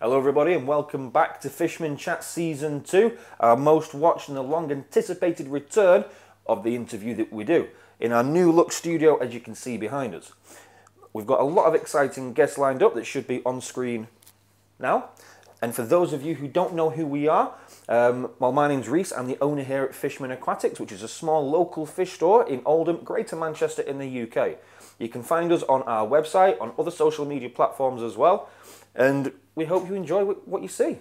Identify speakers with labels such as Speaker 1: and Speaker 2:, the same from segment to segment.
Speaker 1: Hello everybody and welcome back to Fishman Chats Season 2, our most watched and the long anticipated return of the interview that we do in our new look studio, as you can see behind us. We've got a lot of exciting guests lined up that should be on screen now. And for those of you who don't know who we are, well, my name's Reese. I'm the owner here at Fishman Aquatics, which is a small local fish store in Oldham, Greater Manchester in the UK. You can find us on our website, on other social media platforms as well, and we hope you enjoy what you see.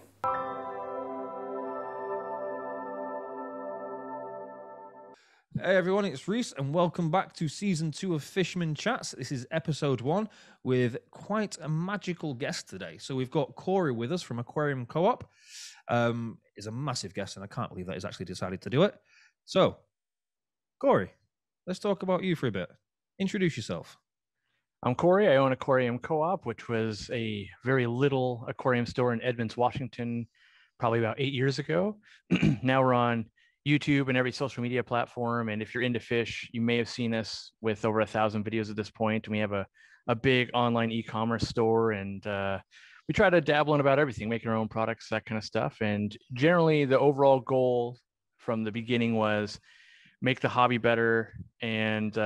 Speaker 1: Hey everyone, it's Reese and welcome back to Season 2 of Fishman Chats. This is Episode 1 with quite a magical guest today. So we've got Cory with us from Aquarium Co-Op. He's a massive guest and I can't believe that he's actually decided to do it. So, Cory, let's talk about you for a bit. Introduce yourself.
Speaker 2: I'm Cory. I own Aquarium Co-Op, which was a very little aquarium store in Edmonds, Washington, probably about 8 years ago. Now we're on YouTube and every social media platform. And if you're into fish, you may have seen us with over 1,000 videos at this point. And we have a big online e-commerce store. And we try to dabble in about everything, making our own products, that kind of stuff. And generally, the overall goal from the beginning was make the hobby better and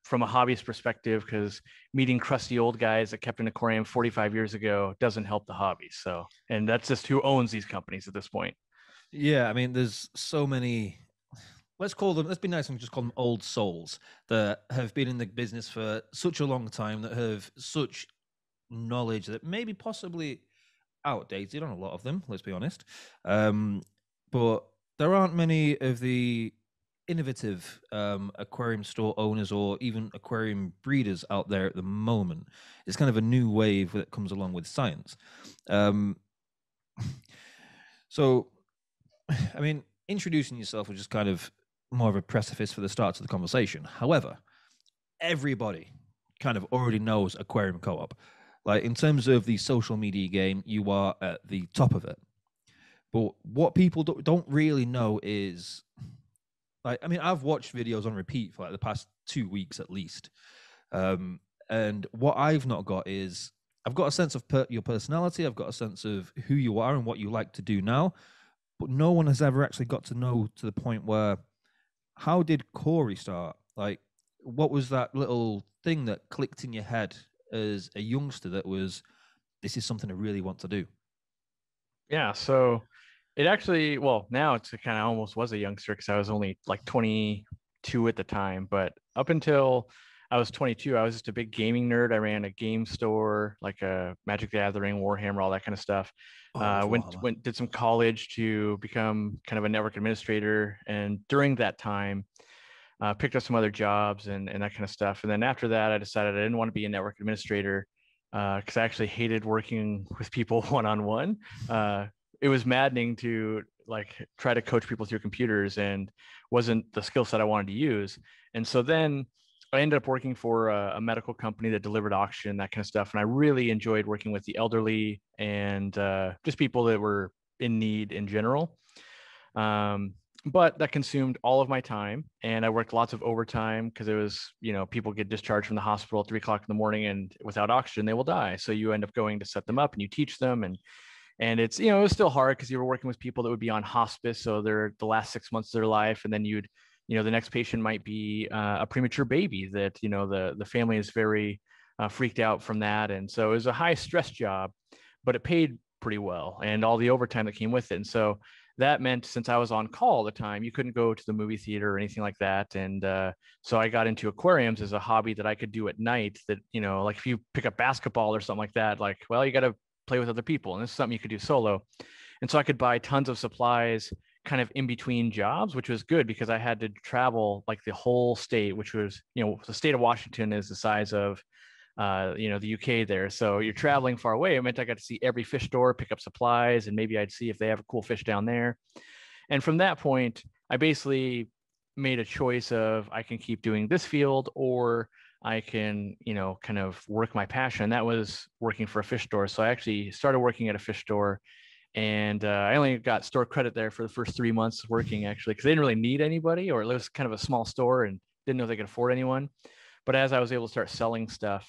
Speaker 2: from a hobbyist perspective, because meeting crusty old guys that kept an aquarium 45 years ago doesn't help the hobby. So, and that's just who owns these companies at this point.
Speaker 1: Yeah, I mean, there's so many, let's be nice and just call them old souls that have been in the business for such a long time, that have such knowledge that maybe possibly outdated on a lot of them, let's be honest. But there aren't many of the innovative aquarium store owners or even aquarium breeders out there at the moment. It's kind of a new wave that comes along with science. So, I mean, introducing yourself was just kind of more of a precipice for the start of the conversation. However, everybody kind of already knows Aquarium Co-op. Like, in terms of the social media game, you are at the top of it. But what people don't really know is, like, I mean, I've watched videos on repeat for like the past 2 weeks at least. And what I've not got is, I've got a sense of your personality. I've got a sense of who you are and what you like to do now. But no one has ever actually got to know to the point where, how did Cory start? Like, what was that little thing that clicked in your head as a youngster that was, this is something I really want to do?
Speaker 2: Yeah. So it actually, well, now it's kind of almost was a youngster because I was only like 22 at the time. But up until I was 22, I was just a big gaming nerd. I ran a game store, like a Magic the Gathering, Warhammer, all that kind of stuff. Did some college to become kind of a network administrator. And during that time, picked up some other jobs and that kind of stuff. And then after that, I decided I didn't want to be a network administrator because I actually hated working with people one-on-one. It was maddening to like try to coach people through computers and wasn't the skill set I wanted to use. And so then I ended up working for a medical company that delivered oxygen, that kind of stuff. And I really enjoyed working with the elderly and just people that were in need in general. But that consumed all of my time, and I worked lots of overtime because it was, people get discharged from the hospital at 3 o'clock in the morning, and without oxygen, they will die. So you end up going to set them up and you teach them. And it's, it was still hard because you were working with people that would be on hospice. So they're the last 6 months of their life. And then you'd, the next patient might be a premature baby that, the family is very freaked out from that. And so it was a high stress job, but it paid pretty well, and all the overtime that came with it. And so that meant, since I was on call all the time, you couldn't go to the movie theater or anything like that. And so I got into aquariums as a hobby that I could do at night that, like if you pick up basketball or something like that, like, well, you got to play with other people. And this is something you could do solo. And so I could buy tons of supplies kind of in between jobs, which was good because I had to travel like the whole state, which was, the state of Washington is the size of, the UK there. So you're traveling far away. It meant I got to see every fish store, pick up supplies, and maybe I'd see if they have a cool fish down there. And from that point, I basically made a choice of, I can keep doing this field, or I can, kind of work my passion. That was working for a fish store. So I actually started working at a fish store, and I only got store credit there for the first 3 months working, actually, because they didn't really need anybody, or it was kind of a small store and didn't know if they could afford anyone. But as I was able to start selling stuff,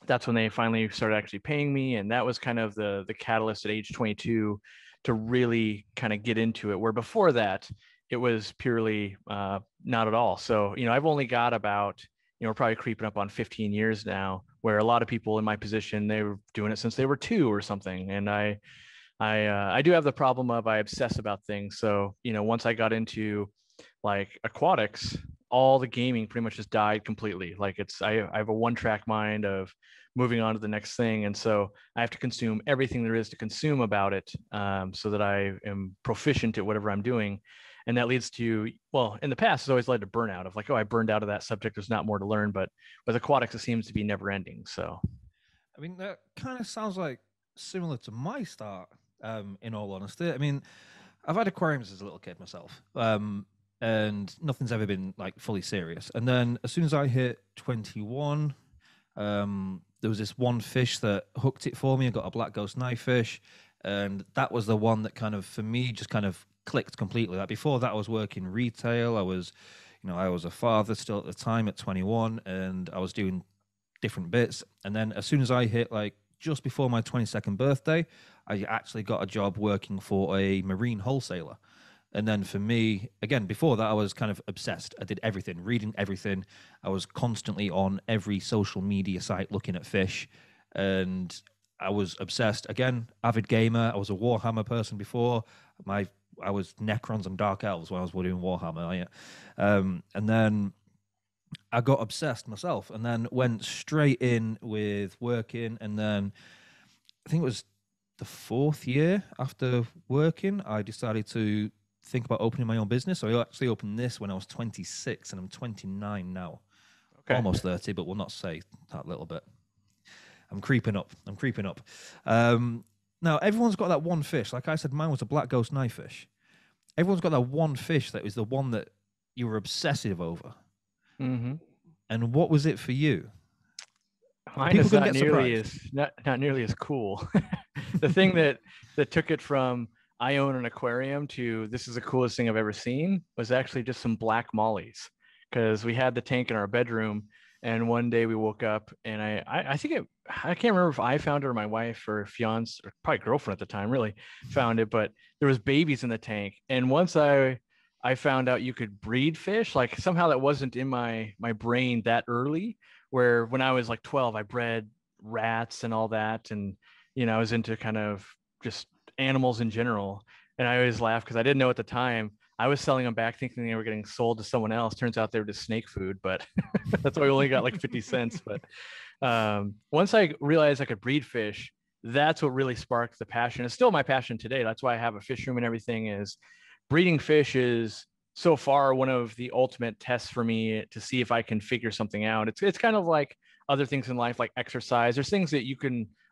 Speaker 2: that's when they finally started actually paying me. And that was kind of the catalyst at age 22 to really kind of get into it, where before that it was purely not at all. So, I've only got about, we're probably creeping up on 15 years now, where a lot of people in my position, they were doing it since they were 2 or something. And I do have the problem of I obsess about things. So, once I got into like aquatics, all the gaming pretty much just died completely. Like I have a one track mind of moving on to the next thing. And so I have to consume everything there is to consume about it, so that I am proficient at whatever I'm doing. And that leads to, well, in the past, it's always led to burnout of like, oh, I burned out of that subject. There's not more to learn. But with aquatics, it seems to be never ending. So,
Speaker 1: I mean, that kind of sounds like similar to my start. In all honesty, I mean, I've had aquariums as a little kid myself, and nothing's ever been like fully serious. And then as soon as I hit 21, there was this one fish that hooked it for me. I got a black ghost knife fish, and that was the one that kind of, for me, just kind of clicked completely. Like before that, I was working retail. I was a father still at the time at 21, and I was doing different bits. And then as soon as I hit like just before my 22nd birthday, I actually got a job working for a marine wholesaler. And then for me, again, before that, I was kind of obsessed. I did everything, reading everything. I was constantly on every social media site looking at fish. And I was obsessed. Again, avid gamer. I was a Warhammer person before. I was Necrons and Dark Elves when I was doing Warhammer. And then I got obsessed myself, and then went straight in with working. And then I think it was the 4th year after working, I decided to think about opening my own business. So I actually opened this when I was 26, and I'm 29 now.
Speaker 2: okay.
Speaker 1: Almost 30, but we'll not say that little bit. I'm creeping up. Now, everyone's got that one fish. Like I said, mine was a black ghost knife fish. Everyone's got that one fish that was the one that you were obsessive over.
Speaker 2: Mm-hmm.
Speaker 1: And what was it for you?
Speaker 2: Mine is not nearly as cool. The thing that took it from I own an aquarium to this is the coolest thing I've ever seen was actually just some black mollies, because we had the tank in our bedroom, and one day we woke up and I think I can't remember if I found it or my wife or fiance or probably girlfriend at the time really found it, but there was babies in the tank. And once I found out you could breed fish, like somehow that wasn't in my brain that early, where when I was like 12, I bred rats and all that. And, I was into kind of just animals in general. And I always laugh because I didn't know at the time. I was selling them back thinking they were getting sold to someone else. Turns out they were just snake food, but that's why we only got like 50 cents. But once I realized I could breed fish, that's what really sparked the passion. It's still my passion today. That's why I have a fish room and everything. Is breeding fish is so far one of the ultimate tests for me to see if I can figure something out. It's kind of like other things in life, like exercise. There's things that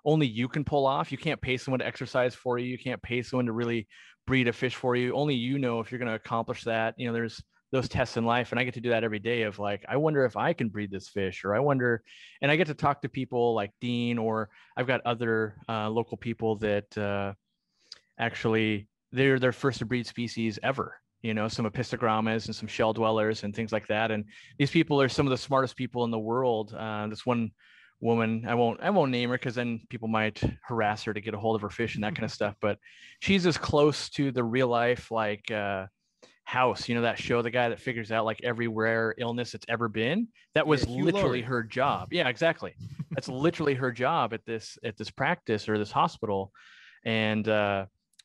Speaker 2: only you can pull off. You can't pay someone to exercise for you. You can't pay someone to really breed a fish for you. Only if you're going to accomplish that. There's those tests in life, and I get to do that every day of like, I wonder if I can breed this fish, or I wonder, and I get to talk to people like Dean, or I've got other local people that actually they're their first to breed species ever. Some epistogrammas and some shell dwellers and things like that. And these people are some of the smartest people in the world. This one woman, I won't name her because then people might harass her to get a hold of her fish and that kind of stuff. But she's as close to the real life, like House, that show, the guy that figures out like every rare illness that's ever been. That was literally her job. Yeah, exactly. That's literally her job at this practice or this hospital. And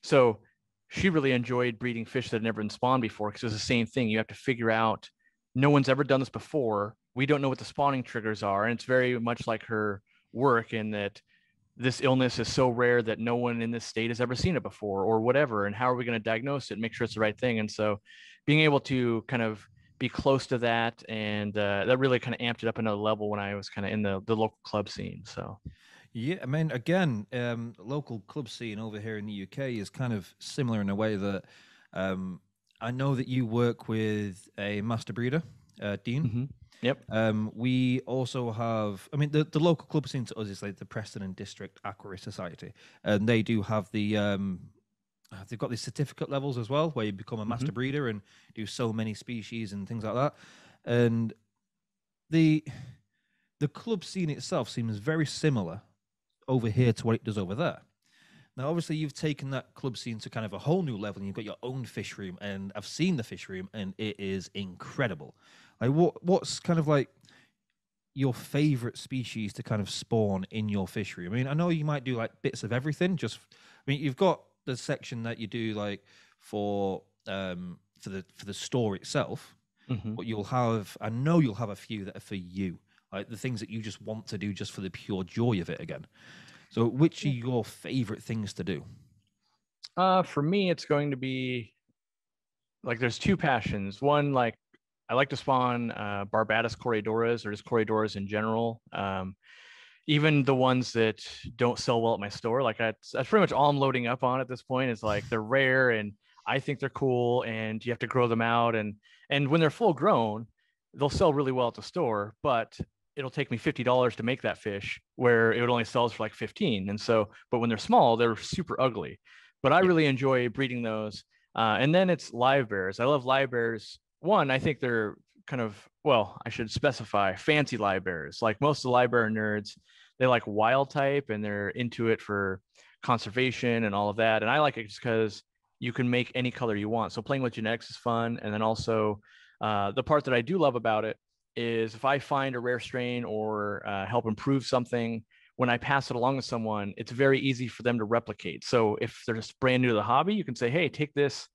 Speaker 2: so she really enjoyed breeding fish that had never been spawned before, because it was the same thing. You have to figure out, no one's ever done this before. We don't know what the spawning triggers are. And it's very much like her work in that this illness is so rare that no one in this state has ever seen it before or whatever. And how are we going to diagnose it and make sure it's the right thing? And so being able to kind of be close to that, and that really kind of amped it up another level when I was kind of in the local club scene. So.
Speaker 1: Yeah, I mean, again, local club scene over here in the UK is kind of similar in a way that I know that you work with a master breeder, Dean.
Speaker 2: Mm-hmm. Yep.
Speaker 1: We also have, I mean, the local club scene to us is like the Preston and District Aquaria Society, and they do have they've got these certificate levels as well, where you become a master breeder and do so many species and things like that. And the club scene itself seems very similar over here to what it does over there. Now, obviously, you've taken that club scene to kind of a whole new level, and you've got your own fish room. And I've seen the fish room, and it is incredible. Like, what's kind of like your favorite species to kind of spawn in your fish room? I mean, I know you might do like bits of everything. I mean, you've got the section that you do like for the store itself,
Speaker 2: Mhm.
Speaker 1: but I know you'll have a few that are for you, like the things that you just want to do just for the pure joy of it again. So, which are
Speaker 2: Yeah.
Speaker 1: your favorite things to do?
Speaker 2: For me, it's going to be like there's two passions. One, like I like to spawn Barbatus Corridoras or just Corridoras in general. Even the ones that don't sell well at my store, like that's pretty much all I'm loading up on at this point. Is like they're rare and I think they're cool, and you have to grow them out, and when they're full grown, they'll sell really well at the store, but it'll take me $50 to make that fish where it would only sell for like 15. And so, but when they're small, they're super ugly. But I
Speaker 1: Yeah.
Speaker 2: really enjoy breeding those. And then it's live bears. I love live bears. One, I think they're kind of, well, I should specify fancy live bears. Like most of the live bear nerds, they like wild type and they're into it for conservation and all of that. And I like it just because you can make any color you want. So playing with genetics is fun. And then also the part that I do love about it is if I find a rare strain or help improve something, when I pass it along to someone, it's very easy for them to replicate. So if they're just brand new to the hobby, you can say, hey, take this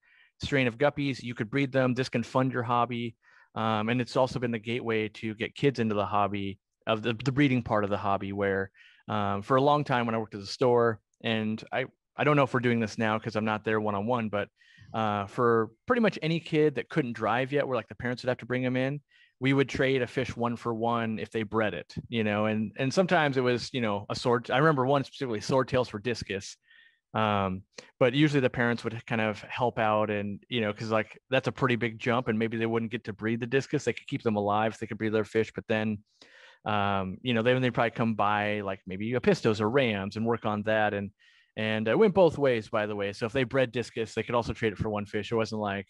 Speaker 2: strain of guppies, you could breed them. This can fund your hobby. And it's also been the gateway to get kids into the hobby of the breeding part of the hobby where for a long time when I worked at the store, and I don't know if we're doing this now because I'm not there one-on-one, but for pretty much any kid that couldn't drive yet, where like the parents would have to bring them in, we would trade a fish one for one if they bred it, and sometimes it was, a sword. I remember one specifically swordtails for discus. Um, but usually the parents would kind of help out and, because like that's a pretty big jump and maybe they wouldn't get to breed the discus. They could keep them alive if they could breed their fish, but then, they probably come by like maybe a pistos or rams and work on that. And it went both ways, by the way. So if they bred discus, they could also trade it for one fish. It wasn't like,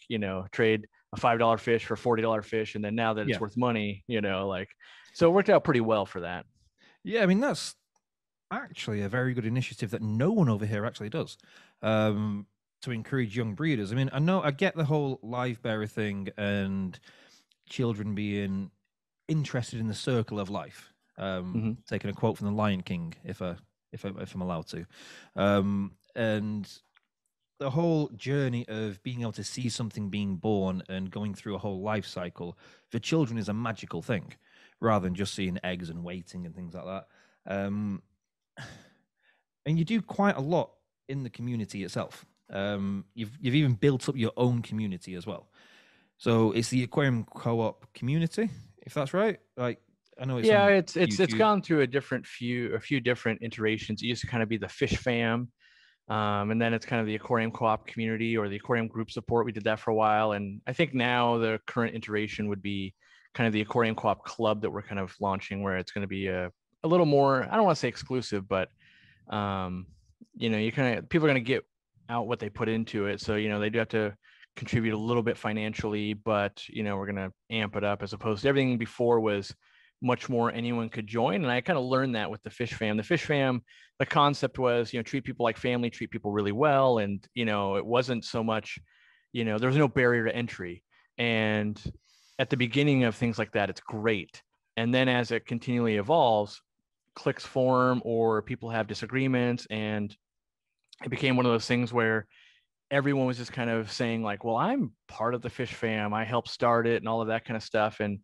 Speaker 2: trade a $5 fish for $40 fish. And then now that it's
Speaker 1: Yeah.
Speaker 2: worth money, so it worked out pretty well for that.
Speaker 1: Yeah, I mean, that's actually a very good initiative that no one over here actually does, to encourage young breeders. I mean, I get the whole live bearer thing and children being interested in the circle of life. Taking a quote from the Lion King, if I'm allowed to, and the whole journey of being able to see something being born and going through a whole life cycle for children is a magical thing, rather than just seeing eggs and waiting and things like that. And you do quite a lot in the community itself. You've even built up your own community as well. So it's the Aquarium Co-op community, if that's right. Like I know it's
Speaker 2: Yeah,
Speaker 1: on
Speaker 2: it's
Speaker 1: YouTube.
Speaker 2: gone through a few different iterations. It used to kind of be the Fish Fam, and then it's kind of the Aquarium Co-op community or the Aquarium Group Support. We did that for a while, and I think now the current iteration would be kind of the Aquarium Co-op Club that we're kind of launching, where it's going to be a little more. I don't want to say exclusive, but um, you kind of people are going to get out what they put into it. So they do have to contribute a little bit financially, but we're going to amp it up as opposed to everything before was much more anyone could join. And I kind of learned that with the Fish Fam. The Fish Fam, the concept was, treat people like family, treat people really well. And, it wasn't so much, there was no barrier to entry. And at the beginning of things like that, it's great. And then as it continually evolves, cliques form or people have disagreements. And it became one of those things where everyone was just kind of saying like, well, I'm part of the Fish Fam. I helped start it and all of that kind of stuff. And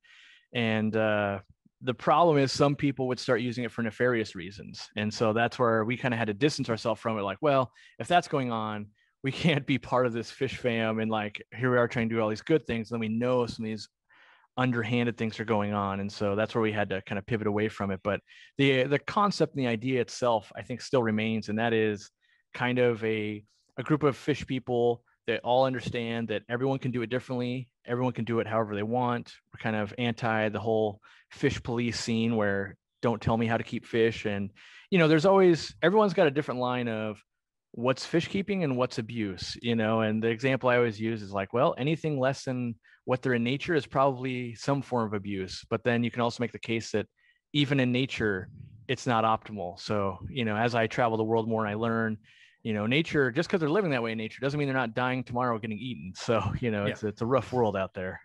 Speaker 2: the problem is some people would start using it for nefarious reasons. And so that's where we kind of had to distance ourselves from it. Like, well, if that's going on, we can't be part of this Fish Fam. And like, here we are trying to do all these good things. And then we know some of these underhanded things are going on. And so that's where we had to kind of pivot away from it. But the concept and the idea itself, I think still remains. And that is kind of a group of fish people that all understand that everyone can do it differently. Everyone can do it however they want. We're kind of anti the whole fish police scene where don't tell me how to keep fish. And, there's always, everyone's got a different line of what's fish keeping and what's abuse, and the example I always use is like, well, anything less than what they're in nature is probably some form of abuse. But then you can also make the case that even in nature, it's not optimal. So, as I travel the world more and I learn, nature, just because they're living that way in nature doesn't mean they're not dying tomorrow getting eaten. So, it's a rough world out there.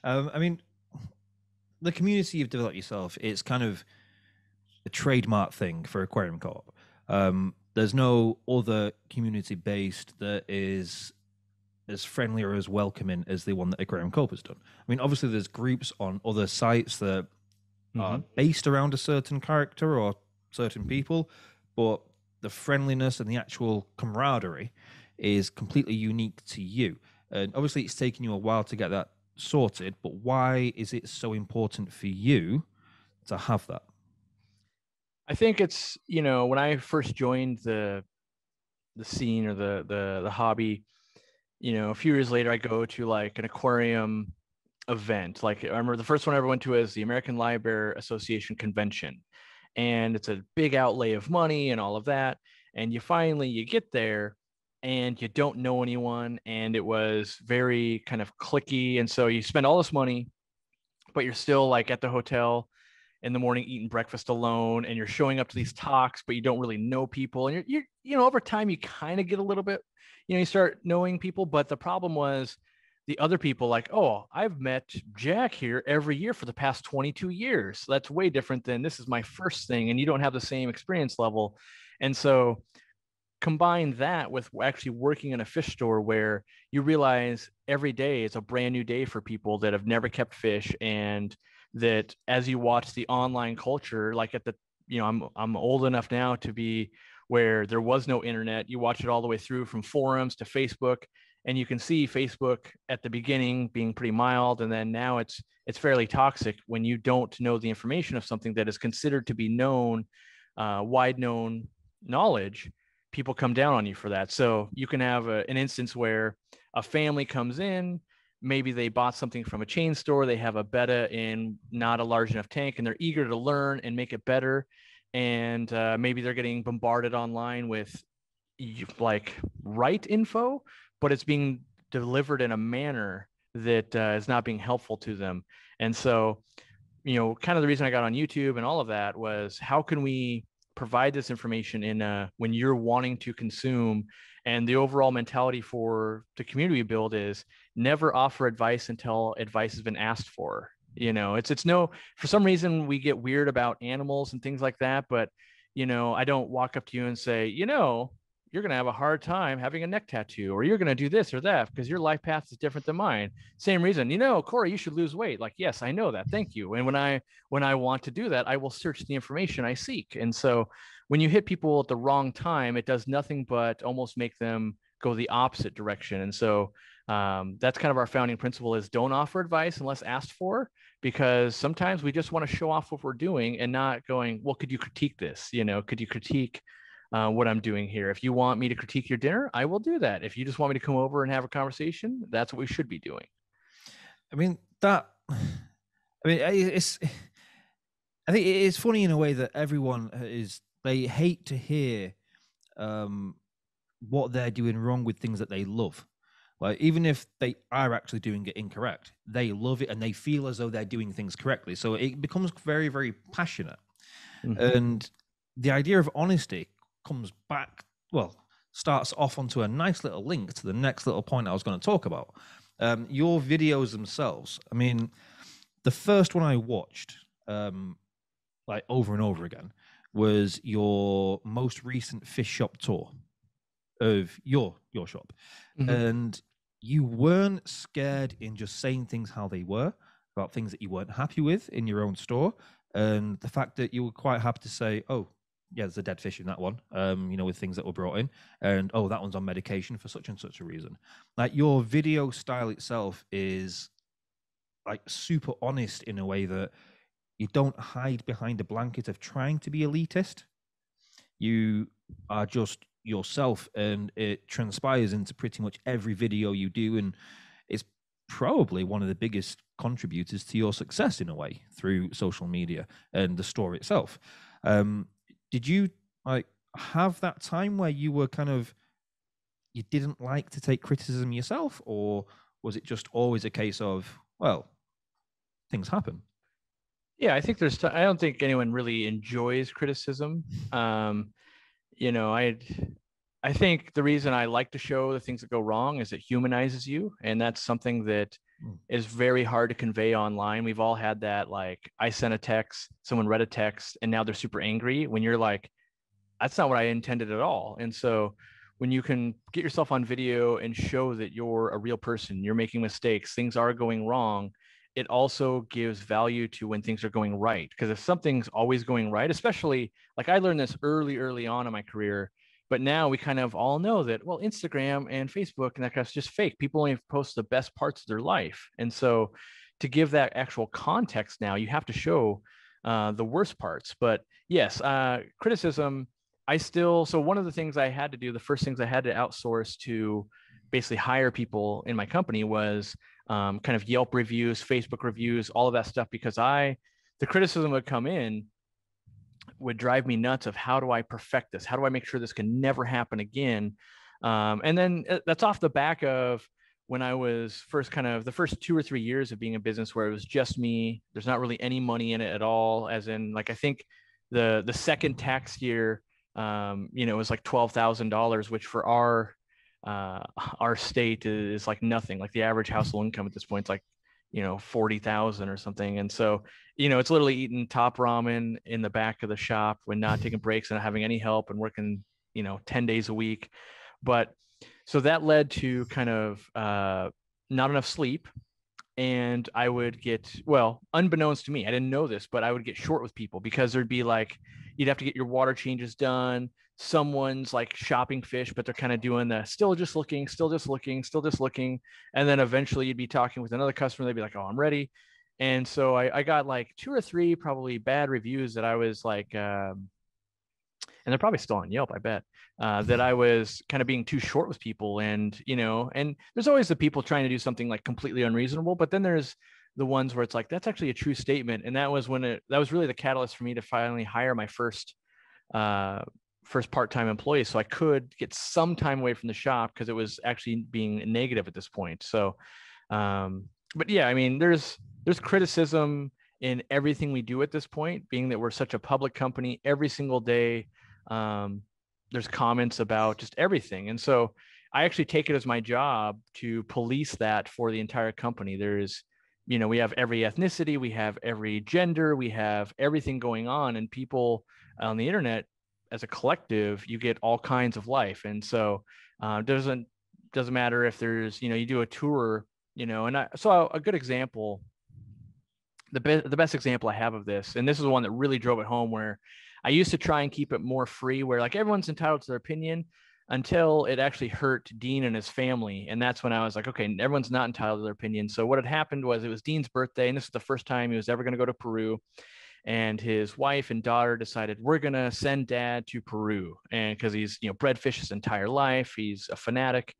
Speaker 1: I mean, the community you've developed yourself, it's kind of a trademark thing for Aquarium Co-op. There's no other community based that is as friendly or as welcoming as the one that Aquarium Co-op has done. I mean, obviously, there's groups on other sites that are based around a certain character or certain people, but the friendliness and the actual camaraderie is completely unique to you. And obviously, it's taken you a while to get that sorted, but why is it so important for you to have that?
Speaker 2: I think it's, when I first joined the scene or the hobby, a few years later, I go to like an aquarium event. Like I remember the first one I ever went to is the American Library Association convention, and it's a big outlay of money and all of that. And you get there and you don't know anyone, and it was very kind of cliquey. And so you spend all this money, but you're still like at the hotel in the morning eating breakfast alone, and you're showing up to these talks, but you don't really know people. And you're over time, you kind of get a little bit, you start knowing people. But the problem was the other people, like, oh, I've met Jack here every year for the past 22 years. So that's way different than this is my first thing. And you don't have the same experience level. And so combine that with actually working in a fish store where you realize every day is a brand new day for people that have never kept fish, and that as you watch the online culture, like at the, I'm old enough now to be where there was no internet. You watch it all the way through from forums to Facebook, and you can see Facebook at the beginning being pretty mild, and then now it's fairly toxic when you don't know the information of something that is considered to be known, wide known knowledge. People come down on you for that. So you can have an instance where a family comes in, maybe they bought something from a chain store, they have a betta in not a large enough tank, and they're eager to learn and make it better. And maybe they're getting bombarded online with like right info, but it's being delivered in a manner that is not being helpful to them. And so, kind of the reason I got on YouTube and all of that was, how can we provide this information in when you're wanting to consume? And the overall mentality for the community we build is never offer advice until advice has been asked for. It's no, for some reason we get weird about animals and things like that, but I don't walk up to you and say, you're going to have a hard time having a neck tattoo, or you're going to do this or that because your life path is different than mine. Same reason, Cory, you should lose weight. Like, yes, I know that. Thank you. And when I want to do that, I will search the information I seek. And so when you hit people at the wrong time, it does nothing but almost make them go the opposite direction. And so that's kind of our founding principle is don't offer advice unless asked for, because sometimes we just want to show off what we're doing and not going, well, could you critique this? Could you critique what I'm doing here? If you want me to critique your dinner, I will do that. If you just want me to come over and have a conversation, that's what we should be doing.
Speaker 1: I mean, it's, I think it's funny in a way that everyone they hate to hear what they're doing wrong with things that they love. Like, even if they are actually doing it incorrect, they love it and they feel as though they're doing things correctly. So it becomes very, very passionate. Mm-hmm. And the idea of honesty comes back, starts off onto a nice little link to the next little point I was going to talk about. Your videos themselves. I mean, the first one I watched, like over and over again, was your most recent fish shop tour of your shop. Mm-hmm. And you weren't scared in just saying things how they were, about things that you weren't happy with in your own store. And the fact that you were quite happy to say, oh, yeah, there's a dead fish in that one, with things that were brought in. And, oh, that one's on medication for such and such a reason. Like, your video style itself is, like, super honest in a way that you don't hide behind a blanket of trying to be elitist. You are just yourself, and it transpires into pretty much every video you do. And it's probably one of the biggest contributors to your success in a way through social media and the store itself. Did you have that time where you were you didn't like to take criticism yourself, or was it just always a case of, well, things happen?
Speaker 2: Yeah, I think I don't think anyone really enjoys criticism. You know, I think the reason I like to show the things that go wrong is it humanizes you, and that's something that
Speaker 1: Mm.
Speaker 2: is very hard to convey online. We've all had that, like, I sent a text, someone read a text, and now they're super angry when you're like, that's not what I intended at all. And so when you can get yourself on video and show that you're a real person, you're making mistakes, things are going wrong, it also gives value to when things are going right. Because if something's always going right, especially like I learned this early on in my career, but now we kind of all know that, well, Instagram and Facebook and that kind of just fake. People only post the best parts of their life. And so to give that actual context now, you have to show the worst parts. But yes, criticism, so one of the things I had to do, the first things I had to outsource to basically hire people in my company was kind of Yelp reviews, Facebook reviews, all of that stuff, because the criticism would come in would drive me nuts of how do I perfect this? How do I make sure this can never happen again? And then that's off the back of when I was first kind of the first 2 or 3 years of being a business where it was just me. There's not really any money in it at all. As in, like, I think the second tax year, it was like $12,000, which for our state is like nothing. Like the average household income at this point is like 40,000 or something. And so it's literally eating top ramen in the back of the shop when not taking breaks and not having any help and working 10 days a week. But so that led to kind of not enough sleep. And I would get, well, unbeknownst to me, I didn't know this, but I would get short with people because there'd be like, you'd have to get your water changes done. Someone's like shopping fish, but they're kind of doing the still just looking, still just looking, still just looking. And then eventually you'd be talking with another customer. They'd be like, oh, I'm ready. And so I got like 2 or 3 probably bad reviews that I was like, and they're probably still on Yelp, I bet, that I was kind of being too short with people. And, and there's always the people trying to do something like completely unreasonable, but then there's the ones where it's like, that's actually a true statement. And that was that was really the catalyst for me to finally hire my first part-time employee. So I could get some time away from the shop because it was actually being negative at this point. So, but yeah, I mean, there's criticism in everything we do at this point, being that we're such a public company every single day. There's comments about just everything. And so I actually take it as my job to police that for the entire company. There's, we have every ethnicity, we have every gender, we have everything going on, and people on the internet as a collective, you get all kinds of life. And so doesn't matter if there's, you do a tour, and I saw a good example. The best example I have of this, and this is the one that really drove it home, where I used to try and keep it more free, where like everyone's entitled to their opinion, until it actually hurt Dean and his family. And that's when I was like, okay, everyone's not entitled to their opinion. So what had happened was it was Dean's birthday, and this is the first time he was ever going to go to Peru. And his wife and daughter decided, we're going to send dad to Peru. And because he's, bred fish his entire life, he's a fanatic.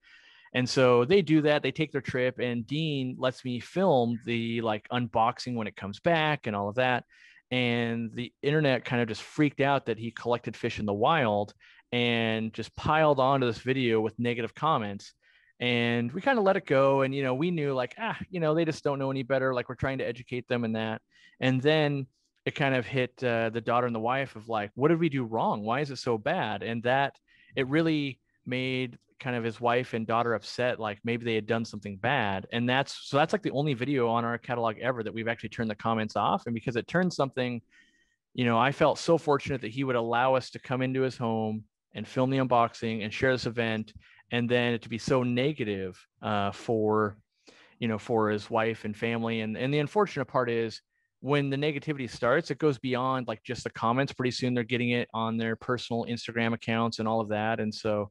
Speaker 2: And so they do that. They take their trip, and Dean lets me film the like unboxing when it comes back and all of that. And the internet kind of just freaked out that he collected fish in the wild and just piled onto this video with negative comments. And we kind of let it go. And, we knew like, they just don't know any better. Like, we're trying to educate them in that. And then it kind of hit the daughter and the wife of like, what did we do wrong? Why is it so bad? And that it really made kind of his wife and daughter upset, like maybe they had done something bad. And that's like the only video on our catalog ever that we've actually turned the comments off. And because it turned something, I felt so fortunate that he would allow us to come into his home and film the unboxing and share this event, and then it to be so negative for his wife and family. And the unfortunate part is, when the negativity starts, it goes beyond like just the comments. Pretty soon they're getting it on their personal Instagram accounts and all of that. And so,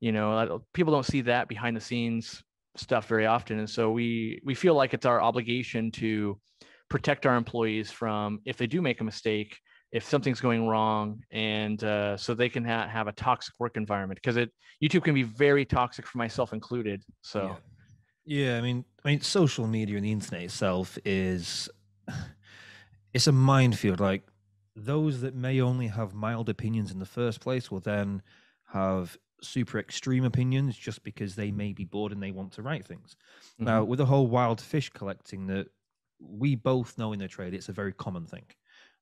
Speaker 2: people don't see that behind the scenes stuff very often. And so we feel like it's our obligation to protect our employees from, if they do make a mistake, if something's going wrong, and so they can have a toxic work environment, because YouTube can be very toxic, for myself included. So
Speaker 1: yeah, I mean social media and the internet itself is it's a minefield. Like, those that may only have mild opinions in the first place will then have super extreme opinions just because they may be bored and they want to write things. Now, with the whole wild fish collecting that we both know in the trade it's a very common thing.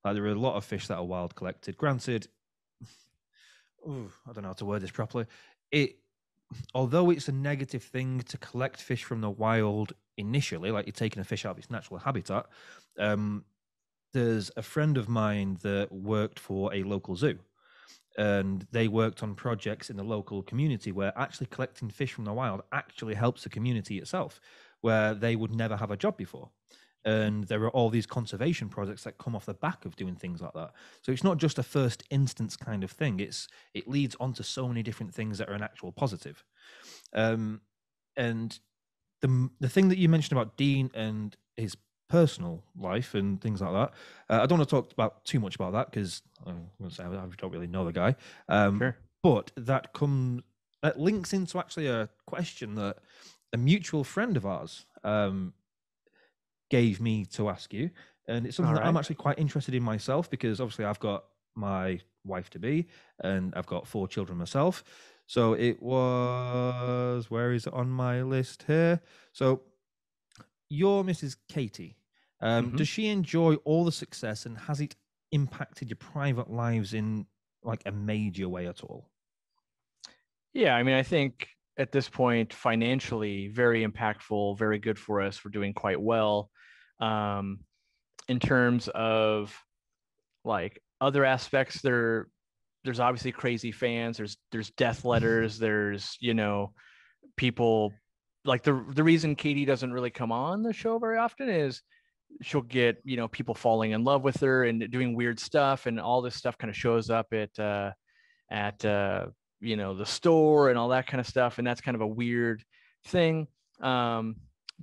Speaker 1: Like there are a lot of fish that are wild collected. Granted, I don't know how to word this properly. Although it's a negative thing to collect fish from the wild initially, like you're taking a fish out of its natural habitat, there's a friend of mine that worked for a local zoo, and they worked on projects in the local community where actually collecting fish from the wild actually helps the community itself, where they would never have a job before. And there are all these conservation projects that come off the back of doing things like that. So it's not just a first instance kind of thing. It leads on to so many different things that are an actual positive. And the thing that you mentioned about Dean and his personal life and things like that, I don't want to talk about too much about that because I don't really know the guy.
Speaker 2: Sure.
Speaker 1: But that links into actually a question that a mutual friend of ours gave me to ask you, and it's something that I'm actually quite interested in myself, because obviously I've got my wife to be and I've got 4 children myself. So it was, where is it on my list here? So your Mrs. Katie, does she enjoy all the success, and has it impacted your private lives in like a major way at all?
Speaker 2: Yeah, I mean, I think at this point, financially, very impactful, very good for us. We're doing quite well. In terms of like other aspects, there's obviously crazy fans. There's death letters. There's people like the reason Katie doesn't really come on the show very often is she'll get people falling in love with her and doing weird stuff, and all this stuff kind of shows up at the store and all that kind of stuff, and that's kind of a weird thing.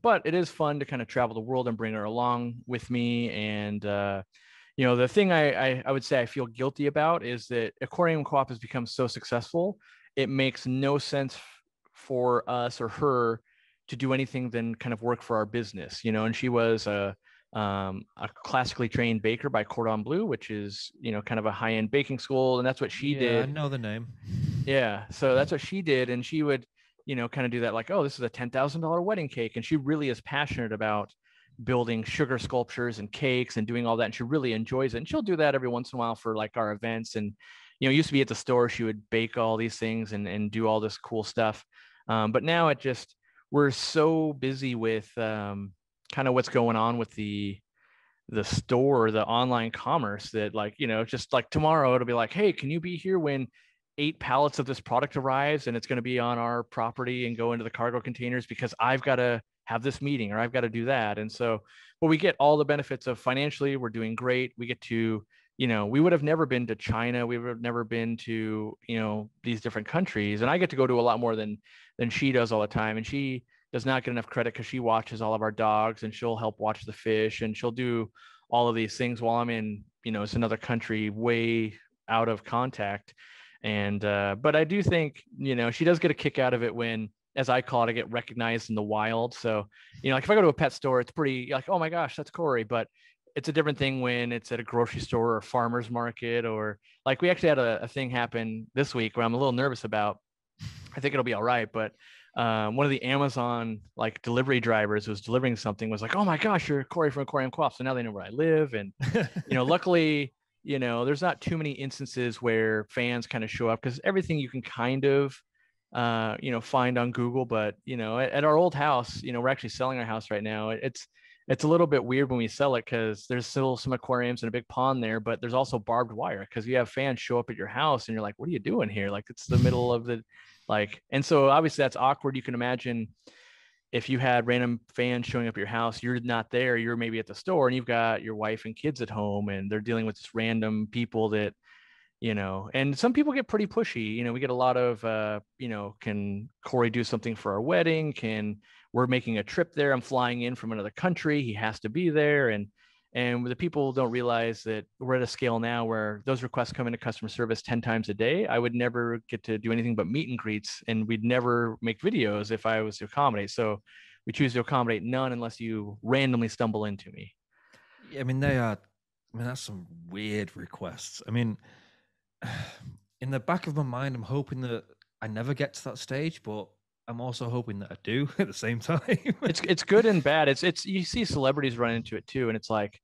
Speaker 2: But it is fun to kind of travel the world and bring her along with me. And the thing I would say I feel guilty about is that Aquarium Co-op has become so successful, it makes no sense for us or her to do anything than kind of work for our business, and she was a classically trained baker by Cordon Bleu, which is kind of a high-end baking school, and that's what she did.
Speaker 1: I know the name.
Speaker 2: Yeah, so that's what she did, and she would kind of do that, like, oh, this is a $10,000 wedding cake, and she really is passionate about building sugar sculptures and cakes and doing all that, and she really enjoys it, and she'll do that every once in a while for like our events. And used to be at the store, she would bake all these things and do all this cool stuff, but now we're so busy with kind of what's going on with the store, the online commerce, that just like tomorrow it'll be like, hey, can you be here when 8 pallets of this product arrives and it's going to be on our property and go into the cargo containers because I've got to have this meeting or I've got to do that. And so, but we get all the benefits of financially, we're doing great. We get to, we would have never been to China. We would have never been to, these different countries. And I get to go to a lot more than she does all the time. And she does not get enough credit because she watches all of our dogs and she'll help watch the fish and she'll do all of these things while I'm in, it's another country way out of contact. And but I do think she does get a kick out of it when, as I call it, I get recognized in the wild. So like if I go to a pet store, it's pretty like, oh my gosh, that's Cory. But it's a different thing when it's at a grocery store or a farmer's market, or like we actually had a thing happen this week where I'm a little nervous about. I think it'll be all right, but one of the Amazon like delivery drivers who was delivering something was like, oh my gosh, you're Cory from Aquarium Co-op. So now they know where I live. And luckily there's not too many instances where fans kind of show up, because everything you can kind of find on Google. But at our old house, we're actually selling our house right now. It's a little bit weird when we sell it, because there's still some aquariums and a big pond there, but there's also barbed wire, because you have fans show up at your house and you're like, what are you doing here? Like, it's the middle of the and so obviously that's awkward. You can imagine if you had random fans showing up at your house, you're not there, you're maybe at the store, and you've got your wife and kids at home, and they're dealing with just random people that, and some people get pretty pushy. We get a lot of, can Cory do something for our wedding? We're making a trip there, I'm flying in from another country, he has to be there. And the people don't realize that we're at a scale now where those requests come into customer service 10 times a day. I would never get to do anything but meet and greets, and we'd never make videos if I was to accommodate. So we choose to accommodate none unless you randomly stumble into me.
Speaker 1: Yeah, that's some weird requests. In the back of my mind, I'm hoping that I never get to that stage, but I'm also hoping that I do at the same time.
Speaker 2: It's good and bad. It's you see celebrities run into it too, and it's like,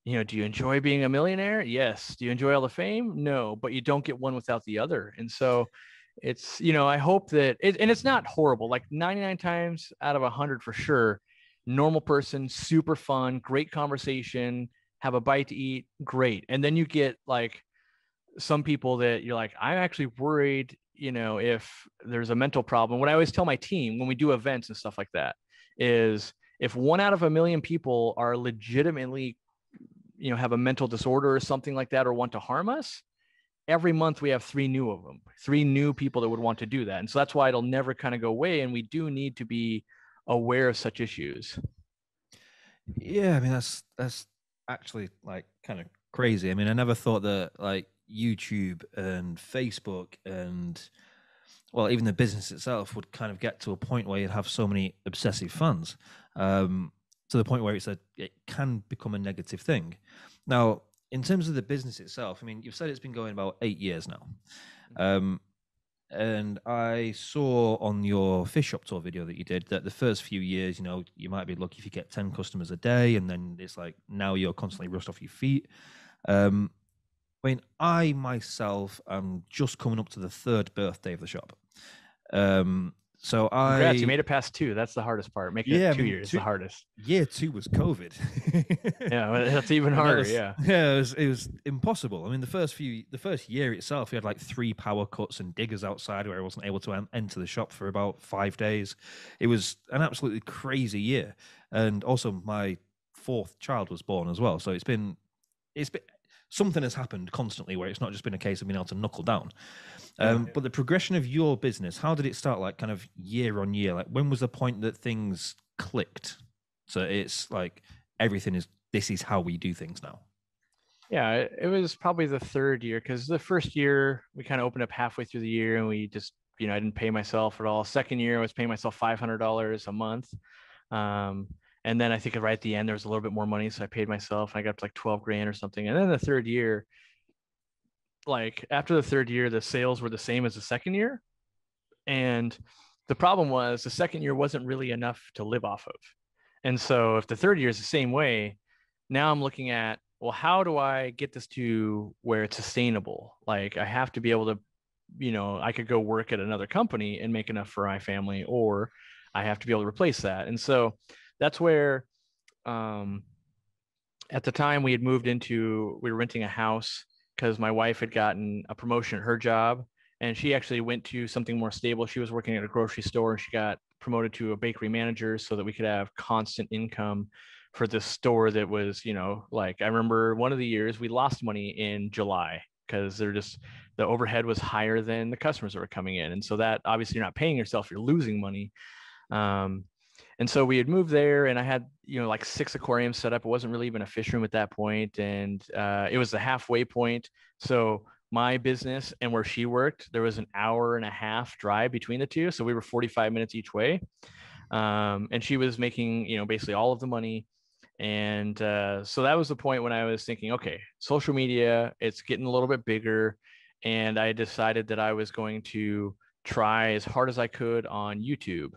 Speaker 2: do you enjoy being a millionaire? Yes. Do you enjoy all the fame? No, but you don't get one without the other. And so it's, I hope that and it's not horrible, like 99 times out of 100 for sure. Normal person, super fun, great conversation, have a bite to eat, great. And then you get like some people that you're like, I'm actually worried, if there's a mental problem. What I always tell my team when we do events and stuff like that is if 1 out of 1 million people are legitimately, have a mental disorder or something like that, or want to harm us, every month we have 3 new of them, 3 new people that would want to do that. And so that's why it'll never kind of go away. And we do need to be aware of such issues.
Speaker 1: Yeah, I mean that's actually like kind of crazy. I mean, I never thought that like YouTube and Facebook and well, even the business itself would kind of get to a point where you'd have so many obsessive fans, to the point where it can become a negative thing. Now, in terms of the business itself, I mean, you've said it's been going about 8 years now. And I saw on your fish shop tour video that you did that the first few years, you might be lucky if you get 10 customers a day. And then it's like now you're constantly rushed off your feet. I mean, I myself am just coming up to the 3rd birthday of the shop. So
Speaker 2: Congrats, you made it past 2. That's the hardest part. Making it 2 years the hardest.
Speaker 1: Year 2 was COVID.
Speaker 2: Yeah, that's even harder. Yeah,
Speaker 1: it was impossible. I mean, the first year itself, we had like 3 power cuts and diggers outside where I wasn't able to enter the shop for about 5 days. It was an absolutely crazy year, and also my 4th child was born as well. So it's been something has happened constantly where it's not just been a case of being able to knuckle down. But the progression of your business, how did it start? Like kind of year on year, like when was the point that things clicked? So it's like this is how we do things now.
Speaker 2: Yeah, it was probably the 3rd year, because the first year we kind of opened up halfway through the year and we just, I didn't pay myself at all. Second year I was paying myself $500 a month. And then I think right at the end there was a little bit more money, so I paid myself. And I got up to like 12 grand or something. And then the 3rd year, like after the 3rd year, the sales were the same as the 2nd year. And the problem was the 2nd year wasn't really enough to live off of. And so if the 3rd year is the same way, now I'm looking at, well, how do I get this to where it's sustainable? Like I have to be able to, I could go work at another company and make enough for my family, or I have to be able to replace that. And so that's where, at the time we were renting a house because my wife had gotten a promotion at her job, and she actually went to something more stable. She was working at a grocery store and she got promoted to a bakery manager so that we could have constant income for this store that was, like I remember one of the years we lost money in July because the overhead was higher than the customers that were coming in. And so that obviously you're not paying yourself, you're losing money. And so we had moved there and I had, like 6 aquariums set up. It wasn't really even a fish room at that point. And it was the halfway point. So my business and where she worked, there was an 1.5-hour drive between the two. So we were 45 minutes each way. And she was making, basically all of the money. And so that was the point when I was thinking, okay, social media, it's getting a little bit bigger. And I decided that I was going to try as hard as I could on YouTube.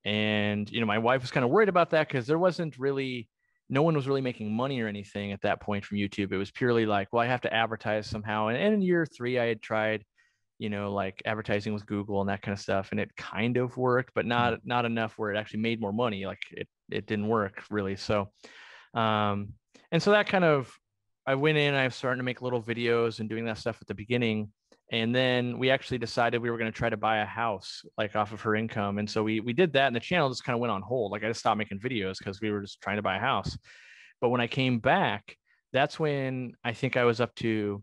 Speaker 2: And, my wife was kind of worried about that because no one was really making money or anything at that point from YouTube. It was purely like, well, I have to advertise somehow. And in year 3, I had tried, like advertising with Google and that kind of stuff. And it kind of worked, but not enough where it actually made more money. Like it didn't work really. So, and so that kind of, I went in, I was starting to make little videos and doing that stuff at the beginning. And then we actually decided we were going to try to buy a house like off of her income. And so we did that, and the channel just kind of went on hold. Like I just stopped making videos because we were just trying to buy a house. But when I came back, that's when I think I was up to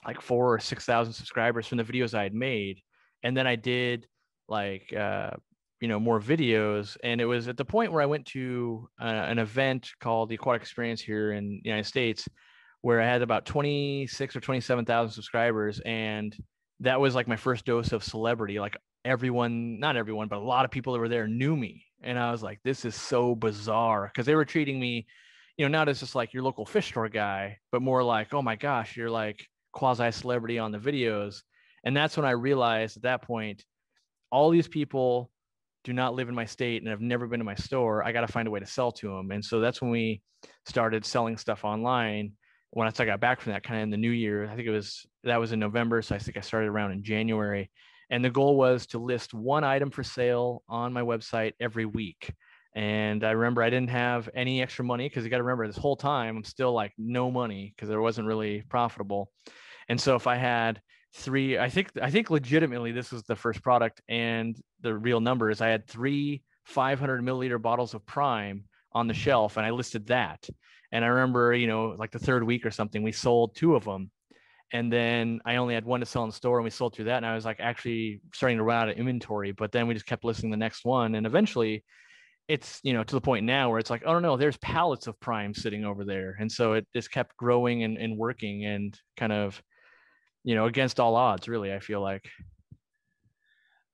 Speaker 2: like 4,000 or 6,000 subscribers from the videos I had made. And then I did like, more videos. And it was at the point where I went to an event called the Aquatic Experience here in the United States, where I had about 26 or 27,000 subscribers. And that was like my first dose of celebrity. Like not everyone, but a lot of people that were there knew me. And I was like, this is so bizarre, because they were treating me, not as just like your local fish store guy, but more like, oh my gosh, you're like quasi celebrity on the videos. And that's when I realized at that point, all these people do not live in my state and have never been to my store, I got to find a way to sell to them. And so that's when we started selling stuff online. Once I got back from that, kind of in the new year, I think that was in November. So I think I started around in January. And the goal was to list one item for sale on my website every week. And I remember I didn't have any extra money, because you got to remember, this whole time I'm still like no money because it wasn't really profitable. And so if I had three, I think legitimately this was the first product, and the real number is I had 3 500 milliliter bottles of Prime on the shelf, and I listed that. And I remember, like the third week or something, we sold 2 of them. And then I only had 1 to sell in the store, and we sold through that. And I was like actually starting to run out of inventory, but then we just kept listing the next one. And eventually it's, to the point now where it's like, oh no, there's pallets of Prime sitting over there. And so it just kept growing and working, and kind of, against all odds, really, I feel like.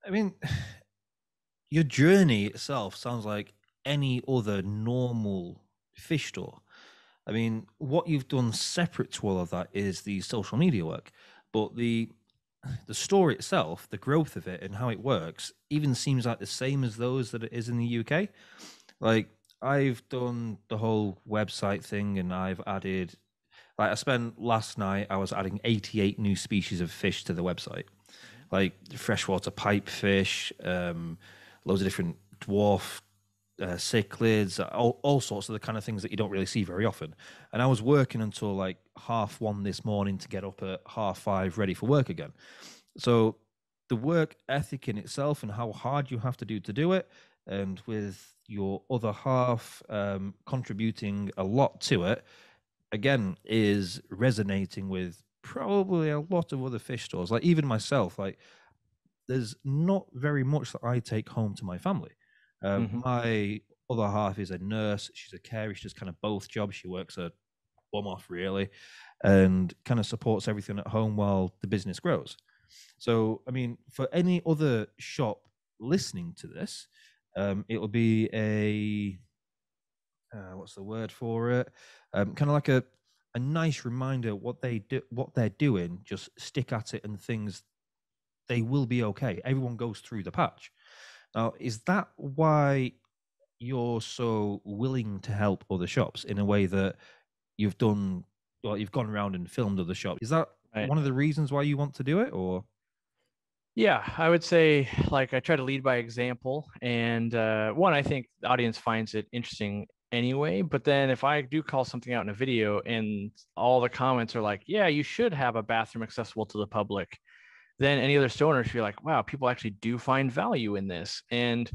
Speaker 1: I mean, your journey itself sounds like any other normal fish store. I mean, what you've done separate to all of that is the social media work, but the store itself, the growth of it and how it works, even seems like the same as those that it is in the UK. Like, I've done the whole website thing, and I've added, like, I spent last night, I was adding 88 new species of fish to the website, like freshwater pipefish, loads of different dwarf cichlids, all sorts of the kind of things that you don't really see very often. And I was working until like 1:30 this morning to get up at 5:30 ready for work again. So the work ethic in itself and how hard you have to do it, and with your other half contributing a lot to it, again, is resonating with probably a lot of other fish stores. Like, even myself, like, there's not very much that I take home to my family. My other half is a nurse. She's a carer. She does kind of both jobs. She works a bum off, really, and kind of supports everything at home while the business grows. So, I mean, for any other shop listening to this, it'll be a what's the word for it? Kind of like a nice reminder what they're doing. Just stick at it, and things, they will be okay. Everyone goes through the patch. Now, is that why you're so willing to help other shops in a way that you've done? Well, you've gone around and filmed other shops. Is that
Speaker 2: Right.
Speaker 1: one of the reasons why you want to do it, or?
Speaker 2: Yeah, I would say, like, I try to lead by example. And one, I think the audience finds it interesting anyway. But then if I do call something out in a video and all the comments are like, yeah, you should have a bathroom accessible to the public, then any other store owners feel like, wow, people actually do find value in this. And,